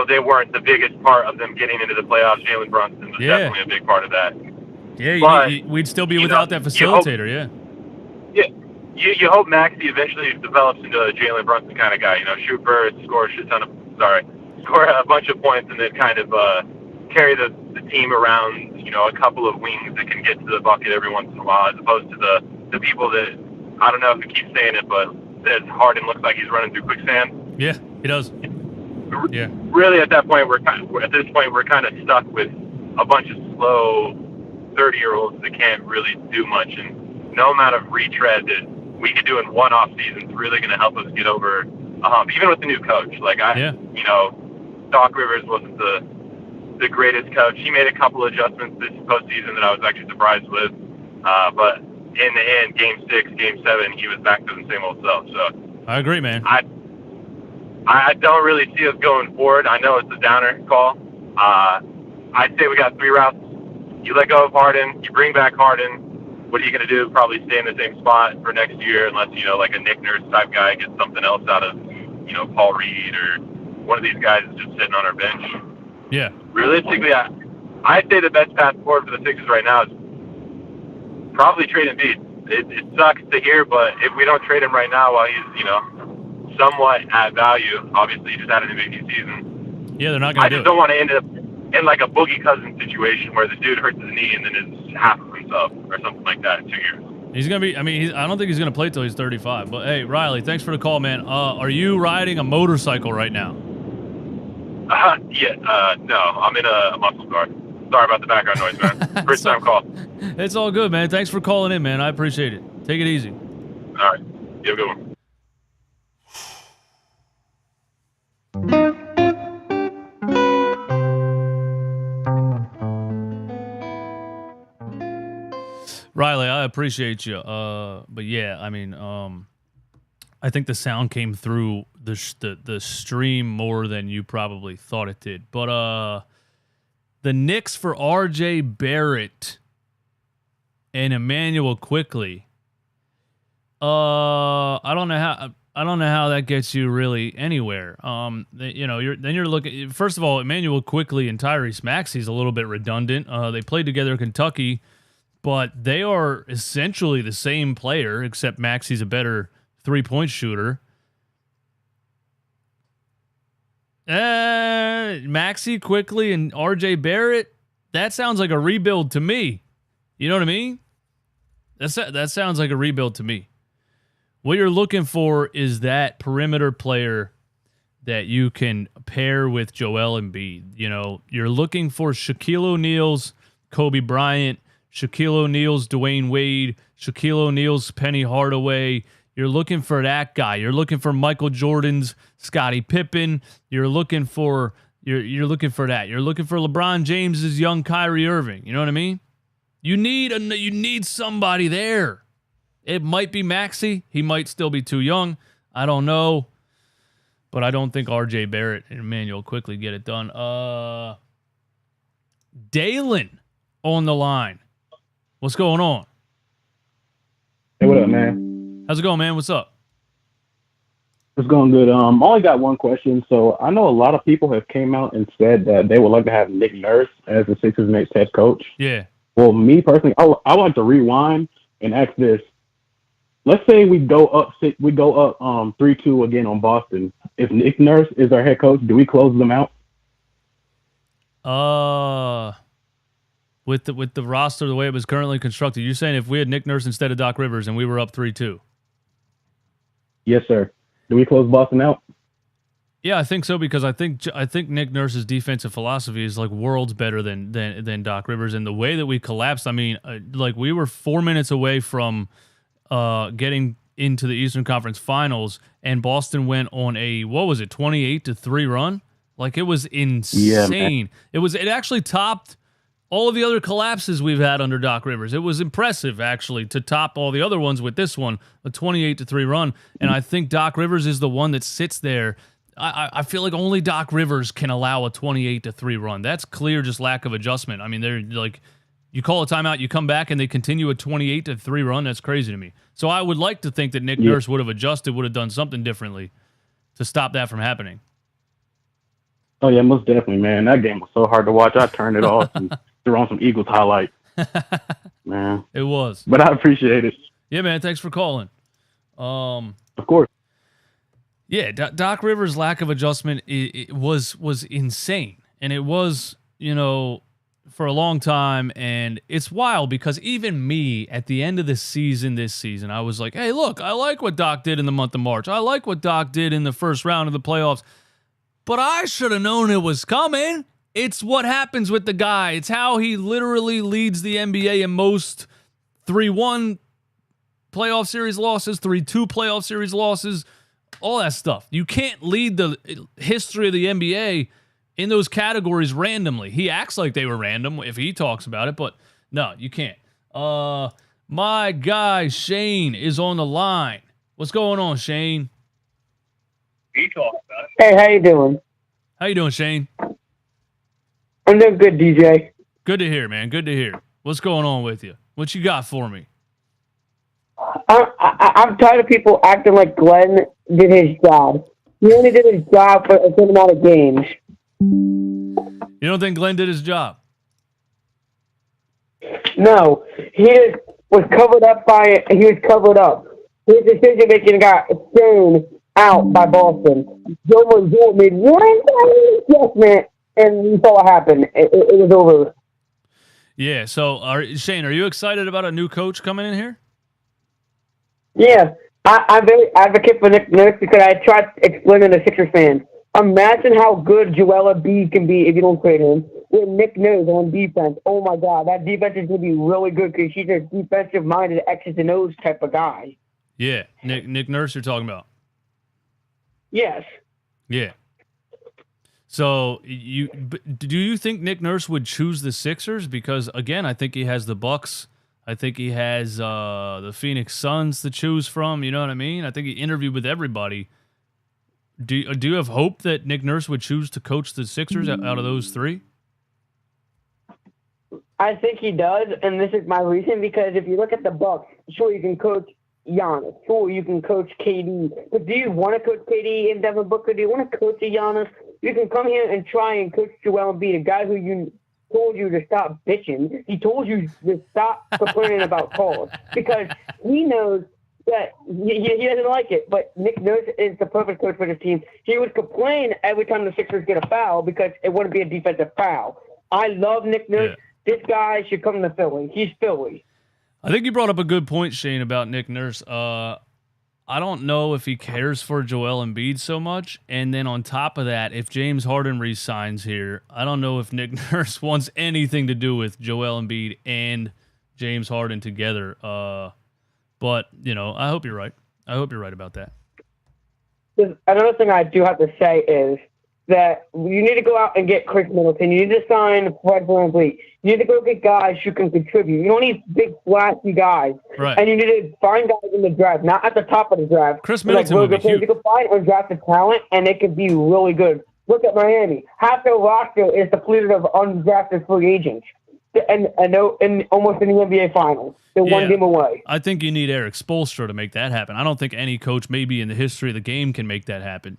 they weren't the biggest part of them getting into the playoffs. Jalen Brunson was definitely a big part of that. Yeah, but, we'd still be without that facilitator. You hope Maxey eventually develops into a Jalen Brunson kind of guy. Shoot birds, score a bunch of points, and then kind of carry the team around. A couple of wings that can get to the bucket every once in a while, as opposed to the people that, I don't know if you keep saying it, but says Harden looks like he's running through quicksand. Yeah, he does. Yeah. Really, at that point, we're kind of stuck with a bunch of slow 30-year-olds that can't really do much, and no amount of retread that we could do in one off season is really going to help us get over a hump, even with the new coach. Doc Rivers wasn't the greatest coach. He made a couple of adjustments this postseason that I was actually surprised with. But in the end, Game 6, Game 7, he was back to the same old self. So I agree, man. I don't really see us going forward. I know it's a downer call. I'd say we got 3 routes. You let go of Harden. You bring back Harden. What are you going to do? Probably stay in the same spot for next year unless, like a Nick Nurse type guy gets something else out of, Paul Reed or one of these guys that's just sitting on our bench. Yeah. Realistically, I'd say the best path forward for the Sixers right now is probably trade Embiid. It sucks to hear, but if we don't trade him right now while he's, somewhat at value, obviously he just had an MVP season. Yeah, they're not going to do it. I just don't want to end up in like a Boogie Cousins situation where the dude hurts his knee and then is half of himself or something like that in 2 years. He's going to be, I don't think he's going to play till he's 35. But, hey, Riley, thanks for the call, man. Are you riding a motorcycle right now? No, I'm in a muscle car. Sorry about the background noise, man. First time call. It's all good, man. Thanks for calling in, man. I appreciate it. Take it easy. All right. You have a good one. Riley, I appreciate you. But yeah, I think the sound came through the stream more than you probably thought it did. But the Knicks for R.J. Barrett and Emmanuel quickly. I don't know how that gets you really anywhere. You're looking. First of all, Emmanuel quickly and Tyrese Maxey is a little bit redundant. They played together in Kentucky, but they are essentially the same player, except Maxey's a better 3-point shooter. Maxey quickly and R.J. Barrett. That sounds like a rebuild to me. You know what I mean? That sounds like a rebuild to me. What you're looking for is that perimeter player that you can pair with Joel Embiid. You're looking for Shaquille O'Neal's Kobe Bryant, Shaquille O'Neal's Dwayne Wade, Shaquille O'Neal's Penny Hardaway. You're looking for that guy. You're looking for Michael Jordan's Scottie Pippen. You're looking for that. You're looking for LeBron James's young Kyrie Irving. You know what I mean? You need somebody there. It might be Maxey. He might still be too young. I don't know. But I don't think R.J. Barrett and Emmanuel quickly get it done. Dalen on the line. What's going on? Hey, what up, man? How's it going, man? What's up? It's going good. I only got one question. So I know a lot of people have came out and said that they would like to have Nick Nurse as the Sixers' next head coach. Yeah. Well, me personally, I would like to rewind and ask this. Let's say we go up 3-2 again on Boston. If Nick Nurse is our head coach, do we close them out? With the roster the way it was currently constructed, you're saying if we had Nick Nurse instead of Doc Rivers and we were up 3-2? Yes, sir. Do we close Boston out? Yeah, I think so because I think Nick Nurse's defensive philosophy is like worlds better than Doc Rivers, and the way that we collapsed. I mean, like we were 4 minutes away from getting into the Eastern Conference Finals, and Boston went on a 28-3 run. Like it was insane. Yeah, it actually topped all of the other collapses we've had under Doc Rivers. It was impressive, actually, to top all the other ones with this one, a 28-3 run. And I think Doc Rivers is the one that sits there. I feel like only Doc Rivers can allow a 28-3 run. That's clear, just lack of adjustment. I mean, they're like, you call a timeout, you come back, and they continue a 28-3 run. That's crazy to me. So I would like to think that Nick Nurse would have adjusted, would have done something differently to stop that from happening. Oh, yeah, most definitely, man. That game was so hard to watch. I turned it off and threw on some Eagles highlights. Man. It was. But I appreciate it. Yeah, man. Thanks for calling. Of course. Yeah, Doc Rivers' lack of adjustment it was insane. And it was, for a long time. And it's wild because even me, at the end of this season, I was like, hey, look, I like what Doc did in the month of March. I like what Doc did in the first round of the playoffs. But I should have known it was coming. It's what happens with the guy. It's how he literally leads the NBA in most 3-1 playoff series losses, 3-2 playoff series losses, all that stuff. You can't lead the history of the NBA in those categories randomly. He acts like they were random if he talks about it, but no, you can't. My guy Shane is on the line. What's going on, Shane? He talks about it. Hey, how you doing? How you doing, Shane? I'm doing good, DJ. Good to hear, man. Good to hear. What's going on with you? What you got for me? I'm tired of people acting like Glenn did his job. He only did his job for a certain amount of games. You don't think Glenn did his job? No, he just was covered up by. He was covered up. His decision making got thrown out by Boston. Joe Mazzulla made one adjustment, and you saw what happened. It was over. Yeah. So, Shane, are you excited about a new coach coming in here? Yeah, I'm very advocate for Nick Nurse because I tried explaining to Sixers fans. Imagine how good Joel Embiid can be if you don't trade him. With Nick Nurse on defense, oh my God, that defense is going to be really good because he's a defensive-minded X's and O's type of guy. Yeah, Nick Nurse you're talking about. Yes. Yeah. So do you think Nick Nurse would choose the Sixers? Because again, I think he has the Bucks. I think he has the Phoenix Suns to choose from. You know what I mean? I think he interviewed with everybody. Do you have hope that Nick Nurse would choose to coach the Sixers out of those three? I think he does, and this is my reason, because if you look at the Bucks, sure, you can coach Giannis. Sure, you can coach KD. But do you want to coach KD and Devin Booker? Do you want to coach a Giannis? You can come here and try and coach Joel Embiid, a guy who you told you to stop bitching. He told you to stop complaining about calls because he knows that he doesn't like it. But Nick Nurse is the perfect coach for the team. He would complain every time the Sixers get a foul because it wouldn't be a defensive foul. I love Nick Nurse. Yeah. This guy should come to Philly. He's Philly. I think you brought up a good point, Shane, about Nick Nurse. I don't know if he cares for Joel Embiid so much. And then on top of that, if James Harden re-signs here, I don't know if Nick Nurse wants anything to do with Joel Embiid and James Harden together. But, I hope you're right. I hope you're right about that. Another thing I do have to say is that you need to go out and get Chris Middleton. You need to sign Fred VanVleet. You need to go get guys who can contribute. You don't need big, flashy guys. Right. And you need to find guys in the draft, not at the top of the draft. Chris Middleton would be huge. You can find undrafted talent, and they could be really good. Look at Miami. Half their roster is depleted of undrafted free agents. And almost in the NBA Finals. They're one game away. I think you need Eric Spoelstra to make that happen. I don't think any coach maybe in the history of the game can make that happen.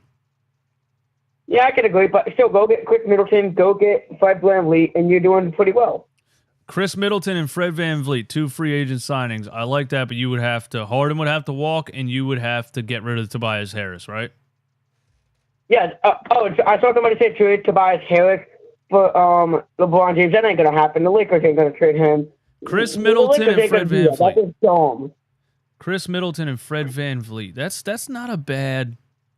Yeah, I can agree, but still, go get Chris Middleton, go get Fred VanVleet, and you're doing pretty well. Chris Middleton and Fred VanVleet, 2 free agent signings. I like that, but Harden would have to walk, and you would have to get rid of Tobias Harris, right? Yeah. I saw somebody say trade Tobias Harris for LeBron James. That ain't going to happen. The Lakers ain't going to trade him. Chris Middleton and Fred VanVleet. That's dumb. Chris Middleton and Fred VanVleet. That's not a bad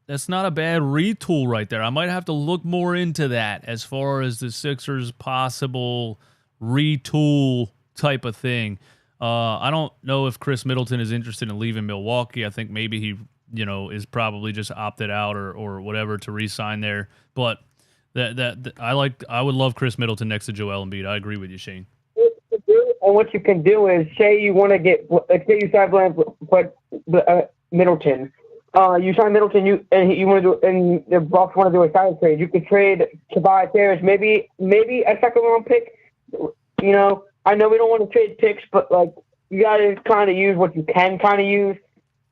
a bad retool right there. I might have to look more into that as far as the Sixers' possible retool type of thing. I don't know if Chris Middleton is interested in leaving Milwaukee. I think maybe he, is probably just opted out or whatever to re-sign there. But I would love Chris Middleton next to Joel Embiid. I agree with you, Shane. And what you can do is say you want to get, say you sign Middleton. You sign Middleton, you want to do, and the Bucks want to do a sign trade. You could trade Tobias Harris, maybe a second round pick. I know we don't want to trade picks, but like you got to kind of use what you can kind of use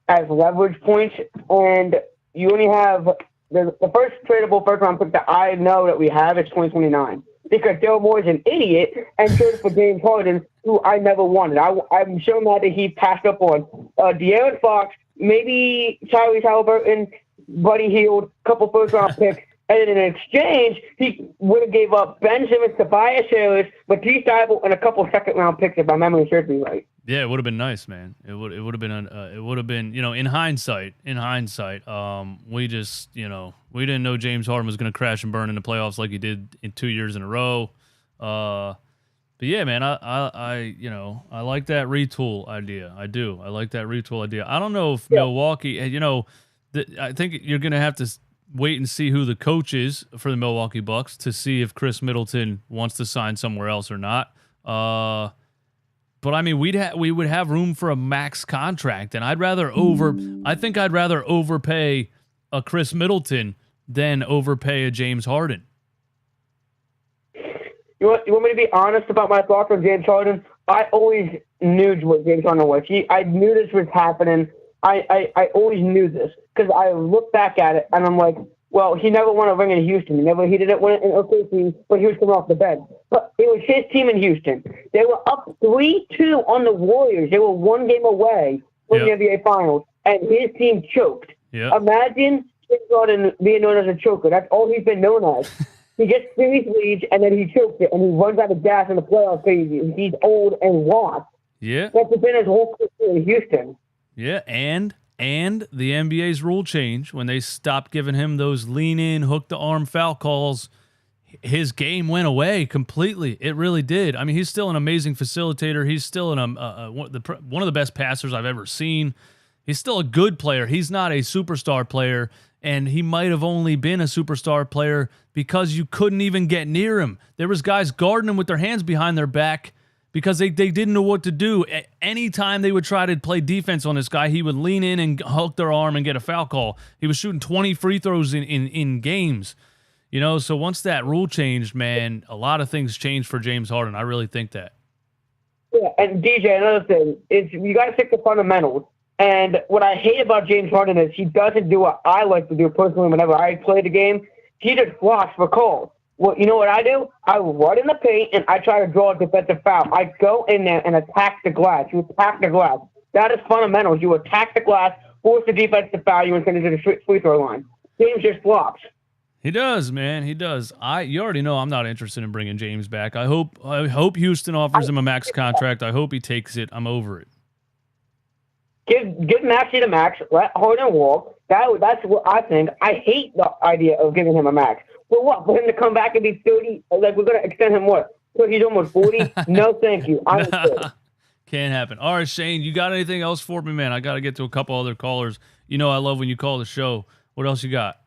as leverage points, and you only have the first tradable first round pick that I know that we have is 2029. Because Daryl Moore is an idiot and traded for James Harden, who I never wanted. I'm sure mad that he passed up on De'Aaron Fox, maybe Tyrese Halliburton, Buddy Hield, couple first-round picks, and then in exchange, he would have gave up Ben Simmons, Tobias Harris, Matisse Thybulle, and a couple second-round picks, if my memory serves me right. Yeah, it would have been nice, man. It would have been in hindsight, we just, we didn't know James Harden was going to crash and burn in the playoffs like he did in 2 years in a row. But yeah, man, I like that retool idea. I do. I like that retool idea. I don't know if Milwaukee, I think you're going to have to wait and see who the coach is for the Milwaukee Bucks to see if Chris Middleton wants to sign somewhere else or not. But I mean, we would have room for a max contract, and I think I'd rather overpay a Chris Middleton than overpay a James Harden. You want me to be honest about my thoughts on James Harden? I always knew what James Harden was. I knew this was happening. I always knew this because I look back at it and I'm like, well, he never won a ring in Houston. He didn't win it in OKC, but he was coming off the bench. But it was his team in Houston. They were up 3-2 on the Warriors. They were one game away from the NBA Finals, and his team choked. Yep. Imagine James Harden being known as a choker. That's all he's been known as. He gets series leads, and then he chokes it, and he runs out of gas in the playoffs crazy. He's old and lost. Yeah. That's been his whole career in Houston. Yeah, and the NBA's rule change, when they stopped giving him those lean-in, hook-the-arm foul calls, his game went away completely. It really did. I mean, he's still an amazing facilitator. He's still one of the best passers I've ever seen. He's still a good player. He's not a superstar player, and he might have only been a superstar player because you couldn't even get near him. There was guys guarding him with their hands behind their back because they didn't know what to do. Anytime they would try to play defense on this guy, he would lean in and hook their arm and get a foul call. He was shooting 20 free throws in games. So once that rule changed, man, a lot of things changed for James Harden. I really think that. Yeah, and DJ, another thing is you got to stick to fundamentals. And what I hate about James Harden is he doesn't do what I like to do personally whenever I play the game. He just blocks for calls. Well, you know what I do? I run in the paint and I try to draw a defensive foul. I go in there and attack the glass. You attack the glass. That is fundamentals. You attack the glass, force the defense to foul you, and send it to the free throw line. James just flops. He does, man. He does. You already know I'm not interested in bringing James back. I hope Houston offers him a max contract. I hope he takes it. I'm over it. Give Maxey the max. Let Harden walk. That's what I think. I hate the idea of giving him a max. For what? For him to come back and be 30? Like, we're going to extend him what? So he's almost 40? No, thank you. I'm good. Can't happen. All right, Shane, you got anything else for me, man? I got to get to a couple other callers. I love when you call the show. What else you got?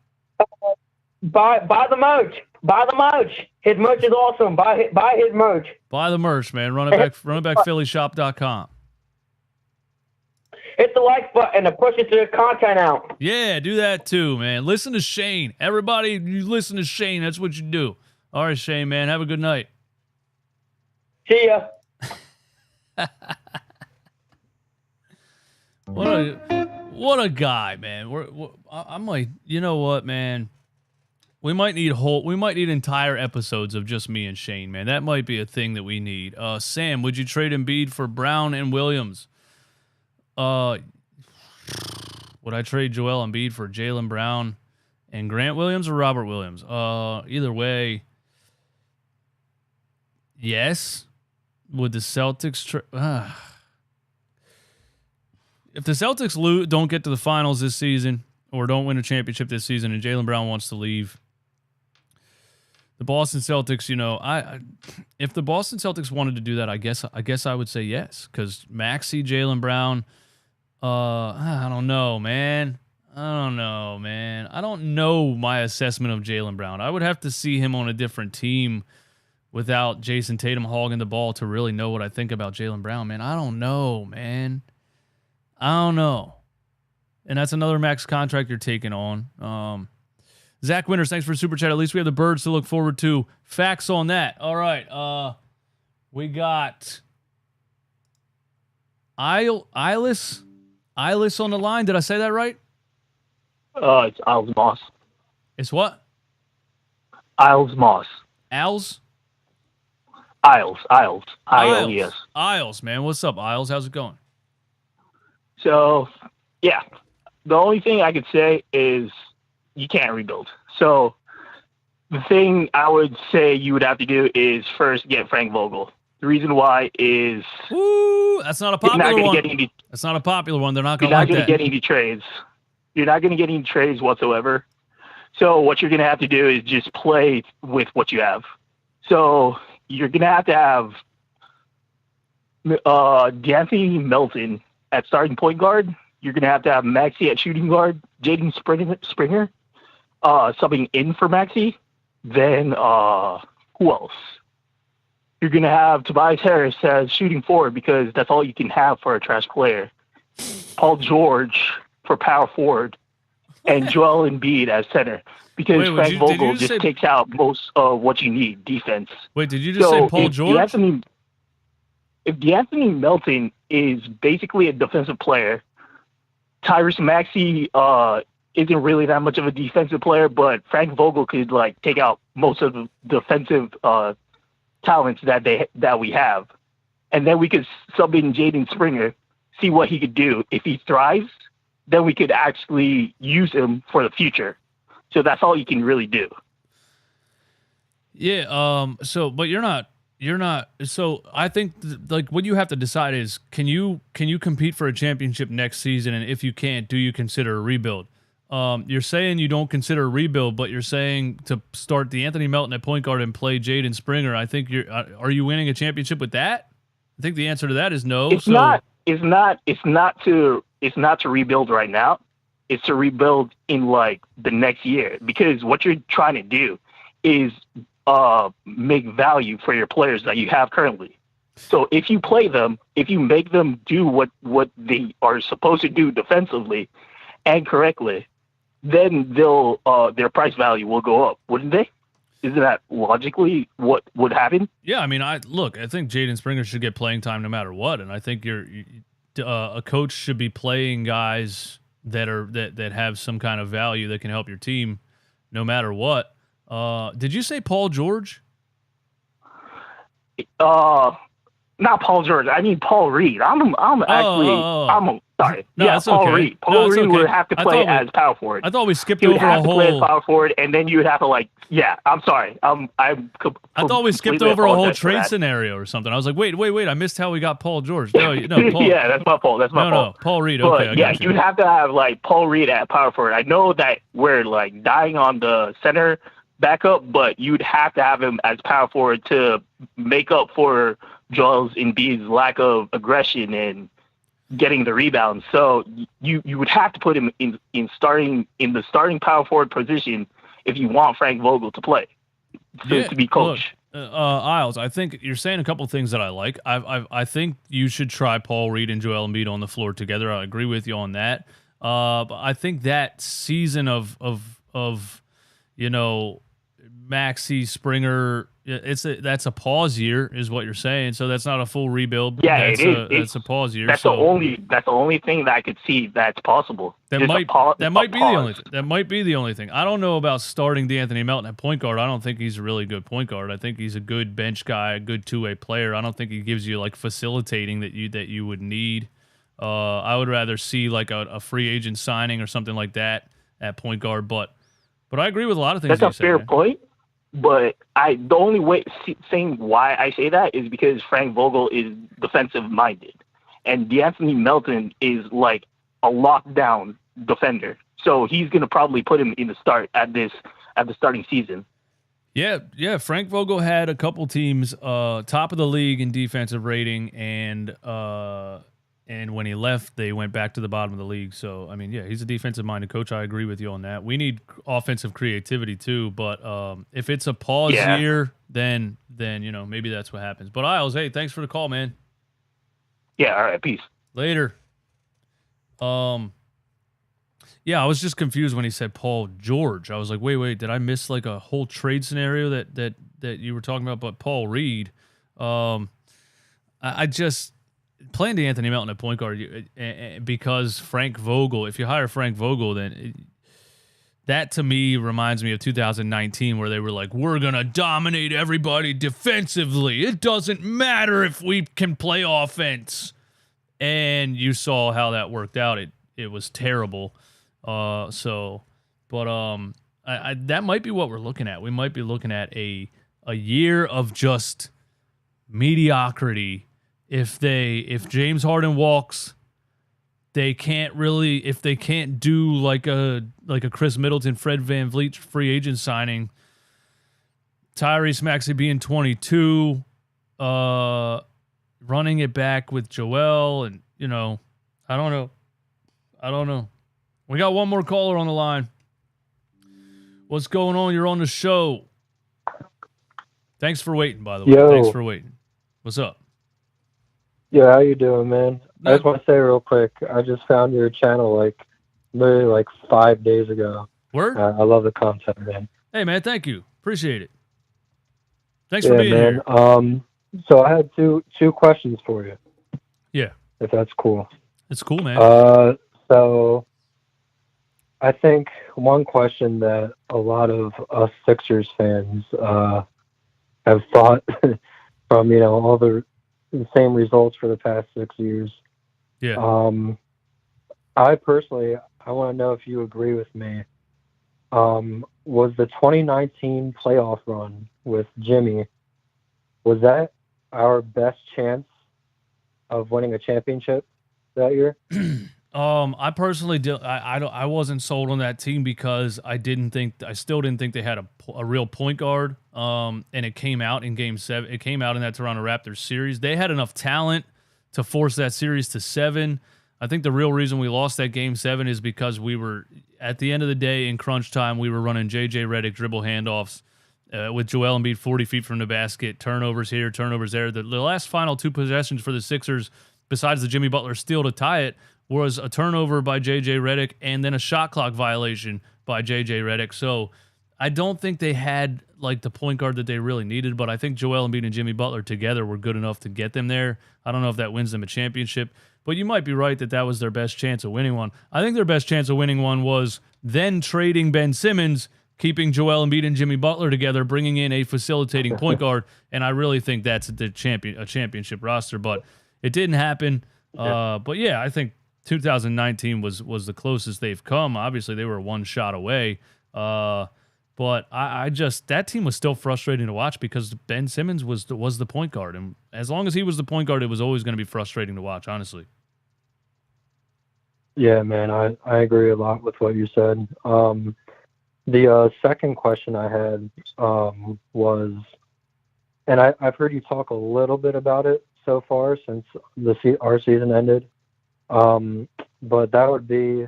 Buy the merch. Buy the merch. His merch is awesome. Buy his merch. Buy the merch, man. Runitbackphillyshop.com. Hit the like button to push it to the content out. Yeah, do that too, man. Listen to Shane. Everybody, you listen to Shane. That's what you do. All right, Shane, man. Have a good night. See ya. What a guy, man. I'm like, you know what, man? We might need entire episodes of just me and Shane, man. That might be a thing that we need. Sam, would you trade Embiid for Brown and Williams? Would I trade Joel Embiid for Jaylen Brown and Grant Williams or Robert Williams? Either way, yes. Would the Celtics if the Celtics don't get to the finals this season, or don't win a championship this season, and Jaylen Brown wants to leave, the Boston Celtics, if the Boston Celtics wanted to do that, I guess I would say yes, because Maxey, Jaylen Brown, I don't know, man. I don't know my assessment of Jaylen Brown. I would have to see him on a different team without Jason Tatum hogging the ball to really know what I think about Jaylen Brown, man. I don't know, man. I don't know. And that's another max contract you're taking on. Zach Winters, thanks for Super Chat. At least we have the Birds to look forward to. Facts on that. All right. We got Eyeless on the line. Did I say that right? It's Isles Moss. It's what? Isles Moss. Isles? Isles. I-L-E-S. Isles, man. What's up, Isles? How's it going? So, yeah. The only thing I could say is you can't rebuild. So, the thing I would say you would have to do is first get Frank Vogel. The reason why is... Ooh, that's not a popular one. That's not a popular one. They're not going to like that. You're not going to get any trades. You're not going to get any trades whatsoever. So what you're going to have to do is just play with what you have. So you're going to have D'Anthony Melton at starting point guard. You're going to have Maxey at shooting guard. Jaden Springer subbing in for Maxey. Then who else? You're going to have Tobias Harris as shooting forward because that's all you can have for a trash player. Paul George for power forward, and Joel Embiid as center. Because Frank Vogel just takes out most of what you need, defense. Wait, did you just say Paul George? If D'Anthony Melton is basically a defensive player, Tyrese Maxey isn't really that much of a defensive player, but Frank Vogel could take out most of the defensive talents that we have. And then we could sub in Jaden Springer, see what he could do. If he thrives, then we could actually use him for the future. So that's all you can really do. Yeah. But you're not. So I think what you have to decide is, can you compete for a championship next season? And if you can't, do you consider a rebuild? You're saying you don't consider a rebuild, but you're saying to start D'Anthony Melton at point guard and play Jaden Springer. I think are you winning a championship with that? I think the answer to that is no. It's not to rebuild right now. It's to rebuild in the next year, because what you're trying to do is make value for your players that you have currently. So if you play them, if you make them do what they are supposed to do defensively and correctly, then their price value will go up, wouldn't they? Isn't that logically what would happen? Yeah, I mean, I think Jaden Springer should get playing time no matter what, and I think a coach should be playing guys that have some kind of value that can help your team no matter what. Did you say Paul George? Not Paul George. I mean Paul Reed. I'm sorry. No, yeah, Paul okay. Reed. Paul Reed would have to play as power forward. I thought we skipped he over would have a to whole. play as power forward, and then you would have to I'm sorry. I thought we skipped over a whole trade scenario or something. I was like, wait. I missed how we got Paul George. No, Paul. Yeah, that's my fault. No, Paul Reed. Okay, but, yeah, you'd have to have Paul Reed at power forward. I know that we're dying on the center backup, but you'd have to have him as power forward to make up for Joel Embiid's lack of aggression and getting the rebounds. So you would have to put him in the starting power forward position if you want Frank Vogel to play, to be coach. Look, Isles, I think you're saying a couple things that I like. I think you should try Paul Reed and Joel Embiid on the floor together. I agree with you on that. But I think that season of Maxey, Springer, that's a pause year, is what you're saying. So that's not a full rebuild. Yeah, it's a pause year. That's the only thing that I could see that's possible. That might be the only thing. I don't know about starting D'Anthony Melton at point guard. I don't think he's a really good point guard. I think he's a good bench guy, a good two-way player. I don't think he gives you facilitating that you would need. I would rather see a free agent signing or something like that at point guard. But I agree with a lot of things. That's a fair point. But the only way saying why I say that is because Frank Vogel is defensive minded, and D'Anthony Melton is a lockdown defender. So he's going to probably put him in the starting season. Yeah. Frank Vogel had a couple teams top of the league in defensive rating, and when he left, they went back to the bottom of the league. So I mean, yeah, he's a defensive-minded coach. I agree with you on that. We need offensive creativity too, but if it's a pause year, then maybe that's what happens. But Isles, hey, thanks for the call, man. Yeah, all right, peace. Later. Yeah, I was just confused when he said Paul George. I was like, wait, did I miss like a whole trade scenario that you were talking about? But Paul Reed, I just playing DeAnthony Melton at point guard because Frank Vogel. If you hire Frank Vogel, then that to me reminds me of 2019, where they were like, we're gonna dominate everybody defensively. It doesn't matter if we can play offense, and you saw how that worked out. It was terrible. That might be what we're looking at. We might be looking at a year of just mediocrity. If James Harden walks, they can't do like a Chris Middleton, Fred VanVleet free agent signing. Tyrese Maxey being 22, running it back with Joel, and I don't know. We got one more caller on the line. What's going on? You're on the show. Thanks for waiting, by the way. Yo. Thanks for waiting. What's up? Yeah, how you doing, man? I just want to say real quick, I just found your channel literally 5 days ago. Word? I love the content, man. Hey, man, thank you. Appreciate it. Thanks for being here. So I had two questions for you. Yeah. If that's cool. It's cool, man. So I think one question that a lot of us Sixers fans have thought from, all the same results for the past 6 years. Yeah. I personally, I want to know if you agree with me. Was the 2019 playoff run with Jimmy, was that our best chance of winning a championship that year? I personally I wasn't sold on that team because I still didn't think they had a real point guard. And it came out in Game 7. It came out in that Toronto Raptors series. They had enough talent to force that series to 7. I think the real reason we lost that Game 7 is because we were, at the end of the day, in crunch time, we were running J.J. Redick dribble handoffs with Joel Embiid 40 feet from the basket, turnovers here, turnovers there. The last final 2 possessions for the Sixers, besides the Jimmy Butler steal to tie it, was a turnover by J.J. Redick and then a shot clock violation by J.J. Redick. So I don't think they had the point guard that they really needed, but I think Joel Embiid and Jimmy Butler together were good enough to get them there. I don't know if that wins them a championship, but you might be right that was their best chance of winning one. I think their best chance of winning one was then trading Ben Simmons, keeping Joel Embiid and Jimmy Butler together, bringing in a facilitating point guard, and I really think that's a championship roster, but it didn't happen. But yeah, I think 2019 was the closest they've come. Obviously, they were one shot away. But I just, that team was still frustrating to watch because Ben Simmons was the point guard. And as long as he was the point guard, it was always going to be frustrating to watch, honestly. Yeah, man, I agree a lot with what you said. The second question I had was, and I've heard you talk a little bit about it so far since our season ended. But that would be,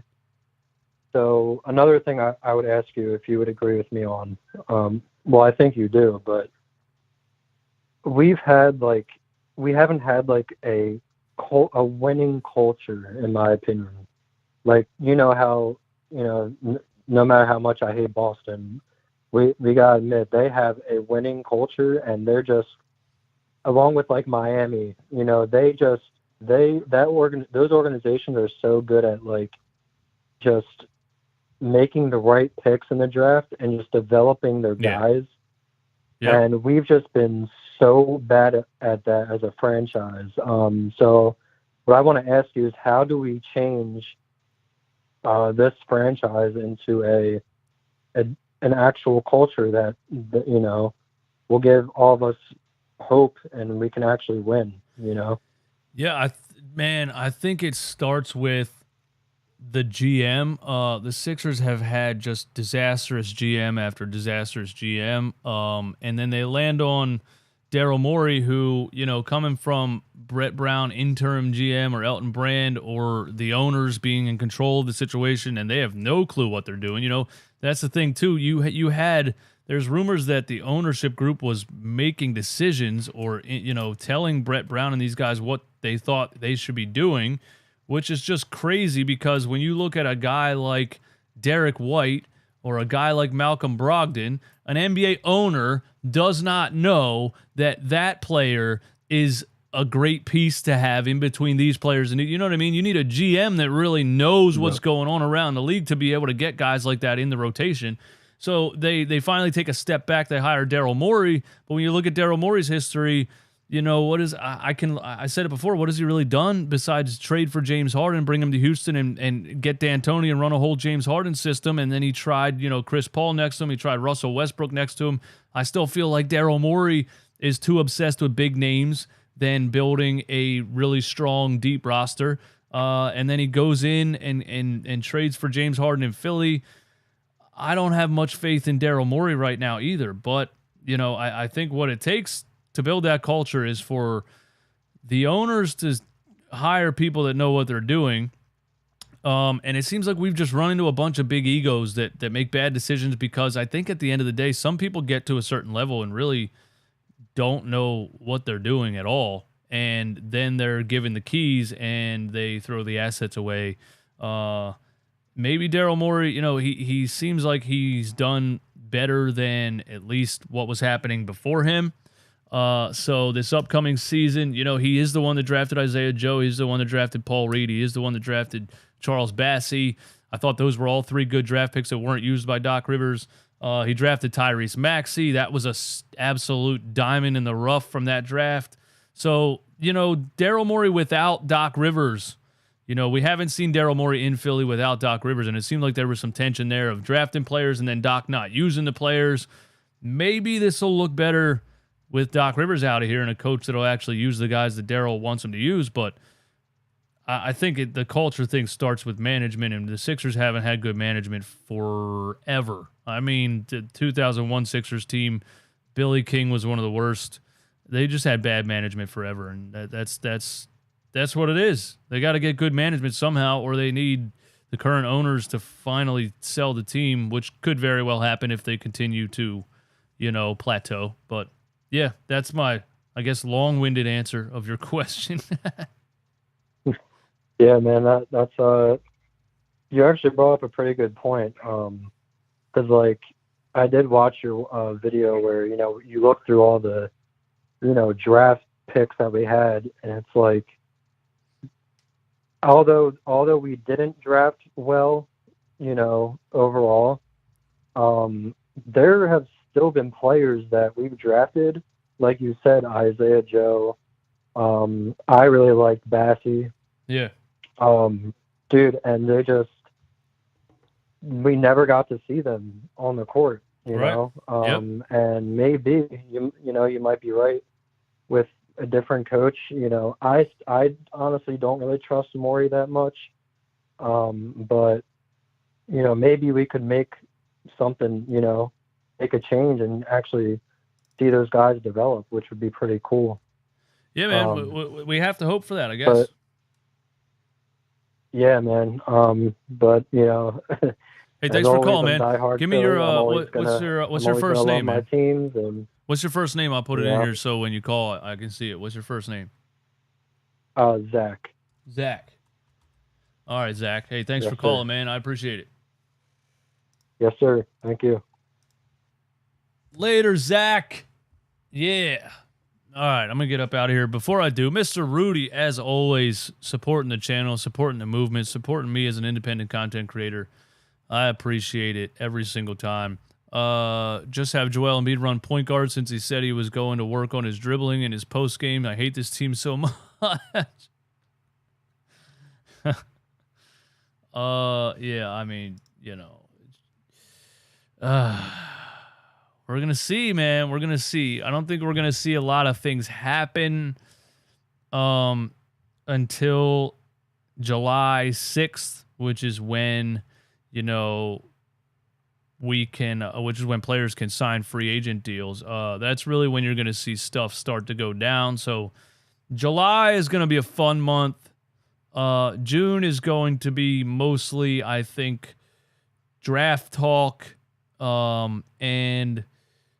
so another thing I would ask you if you would agree with me on, well, I think you do, but we haven't had a winning culture, in my opinion. How, no matter how much I hate Boston, we gotta admit they have a winning culture, and they're just, along with Miami, those organizations are so good at just making the right picks in the draft and just developing their guys. Yeah. And we've just been so bad at that as a franchise. So what I want to ask you is, how do we change this franchise into an actual culture that will give all of us hope and we can actually win, Yeah, I think it starts with the GM. The Sixers have had just disastrous GM after disastrous GM. And then they land on Daryl Morey, who, coming from Brett Brown, interim GM, or Elton Brand, or the owners being in control of the situation, and they have no clue what they're doing. That's the thing, too. There's rumors that the ownership group was making decisions or, telling Brett Brown and these guys what they thought they should be doing, which is just crazy because when you look at a guy like Derek White or a guy like Malcolm Brogdon, an NBA owner does not know that that player is a great piece to have in between these players. And you know what I mean? You need a GM that really knows what's going on around the league to be able to get guys like that in the rotation. So they finally take a step back. They hire Daryl Morey. But when you look at Daryl Morey's history, I said it before, what has he really done besides trade for James Harden, bring him to Houston and get D'Antoni and run a whole James Harden system? And then he tried, Chris Paul next to him. He tried Russell Westbrook next to him. I still feel like Daryl Morey is too obsessed with big names than building a really strong, deep roster. And then he goes in and trades for James Harden in Philly. I don't have much faith in Daryl Morey right now either. But, I think what it takes to build that culture is for the owners to hire people that know what they're doing. And it seems like we've just run into a bunch of big egos that make bad decisions because I think at the end of the day, some people get to a certain level and really don't know what they're doing at all. And then they're given the keys and they throw the assets away. Maybe Daryl Morey, he seems like he's done better than at least what was happening before him. So this upcoming season, he is the one that drafted Isaiah Joe. He's the one that drafted Paul Reed. He is the one that drafted Charles Bassey. I thought those were all three good draft picks that weren't used by Doc Rivers. He drafted Tyrese Maxey. That was a absolute diamond in the rough from that draft. So, Daryl Morey without Doc Rivers, we haven't seen Daryl Morey in Philly without Doc Rivers, and it seemed like there was some tension there of drafting players and then Doc not using the players. Maybe this will look better with Doc Rivers out of here and a coach that will actually use the guys that Daryl wants him to use. But I think the culture thing starts with management, and the Sixers haven't had good management forever. I mean, the 2001 Sixers team, Billy King was one of the worst. They just had bad management forever, and that's what it is. They got to get good management somehow, or they need the current owners to finally sell the team, which could very well happen if they continue to, plateau. But yeah, that's my, I guess, long-winded answer of your question. Yeah, man, that's you actually brought up a pretty good point. Because I did watch your video where you look through all the draft picks that we had, and it's like although we didn't draft well, overall, there have still been players that we've drafted, like you said, Isaiah Joe. I really liked Bassey. Yeah. Dude, and we never got to see them on the court, Right. And maybe you might be right with a different coach. I honestly don't really trust Morey that much. But maybe we could make something, make a change and actually see those guys develop, which would be pretty cool. Yeah, man, we have to hope for that, I guess. But, yeah, man. But hey, thanks for calling, man. Give me your what's your first name, man? My teams and what's your first name? I'll put it in here so when you call, I can see it. What's your first name? Zach. Zach. All right, Zach. Hey, thanks for calling, man. I appreciate it. Yes, sir. Thank you. Later, Zach. Yeah. All right, I'm going to get up out of here. Before I do, Mr. Rudy, as always, supporting the channel, supporting the movement, supporting me as an independent content creator. I appreciate it every single time. Just have Joel Embiid run point guard since he said he was going to work on his dribbling and his post game. I hate this team so much. Yeah, I mean, we're going to see, man. We're going to see. I don't think we're going to see a lot of things happen until July 6th which is when, which is when players can sign free agent deals. That's really when you're going to see stuff start to go down. So July is going to be a fun month. June is going to be mostly, I think, draft talk and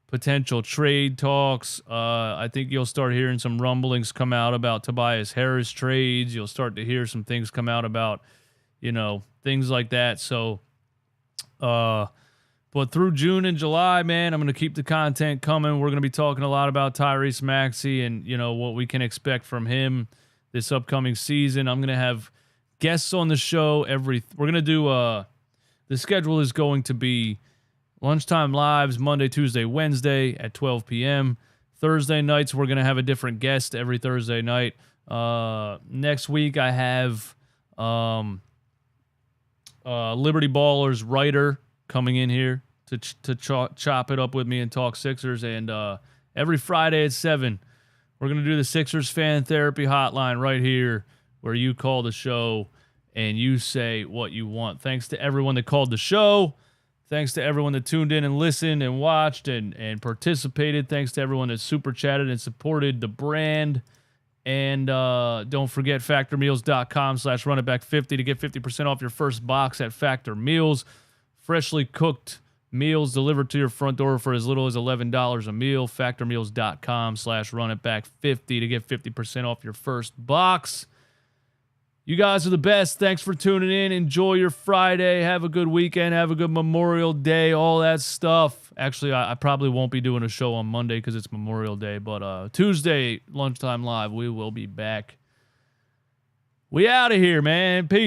potential trade talks. I think you'll start hearing some rumblings come out about Tobias Harris trades. You'll start to hear some things come out about, things like that. So, but through June and July, man, I'm going to keep the content coming. We're going to be talking a lot about Tyrese Maxey and, what we can expect from him this upcoming season. I'm going to have guests on the show we're going to do, the schedule is going to be lunchtime lives, Monday, Tuesday, Wednesday at 12 p.m. Thursday nights, we're going to have a different guest every Thursday night. Next week, I have Liberty Ballers writer coming in here to chop it up with me and talk Sixers. And every Friday at 7, we're going to do the Sixers Fan Therapy Hotline right here where you call the show and you say what you want. Thanks to everyone that called the show. Thanks to everyone that tuned in and listened and watched and participated. Thanks to everyone that super chatted and supported the brand. And don't forget factormeals.com/runitback50 to get 50% off your first box at Factor Meals. Freshly cooked meals delivered to your front door for as little as $11 a meal. Factormeals.com/runitback50 to get 50% off your first box. You guys are the best. Thanks for tuning in. Enjoy your Friday. Have a good weekend. Have a good Memorial Day. All that stuff. Actually, I probably won't be doing a show on Monday because it's Memorial Day. But Tuesday, lunchtime live, we will be back. We out of here, man. Peace.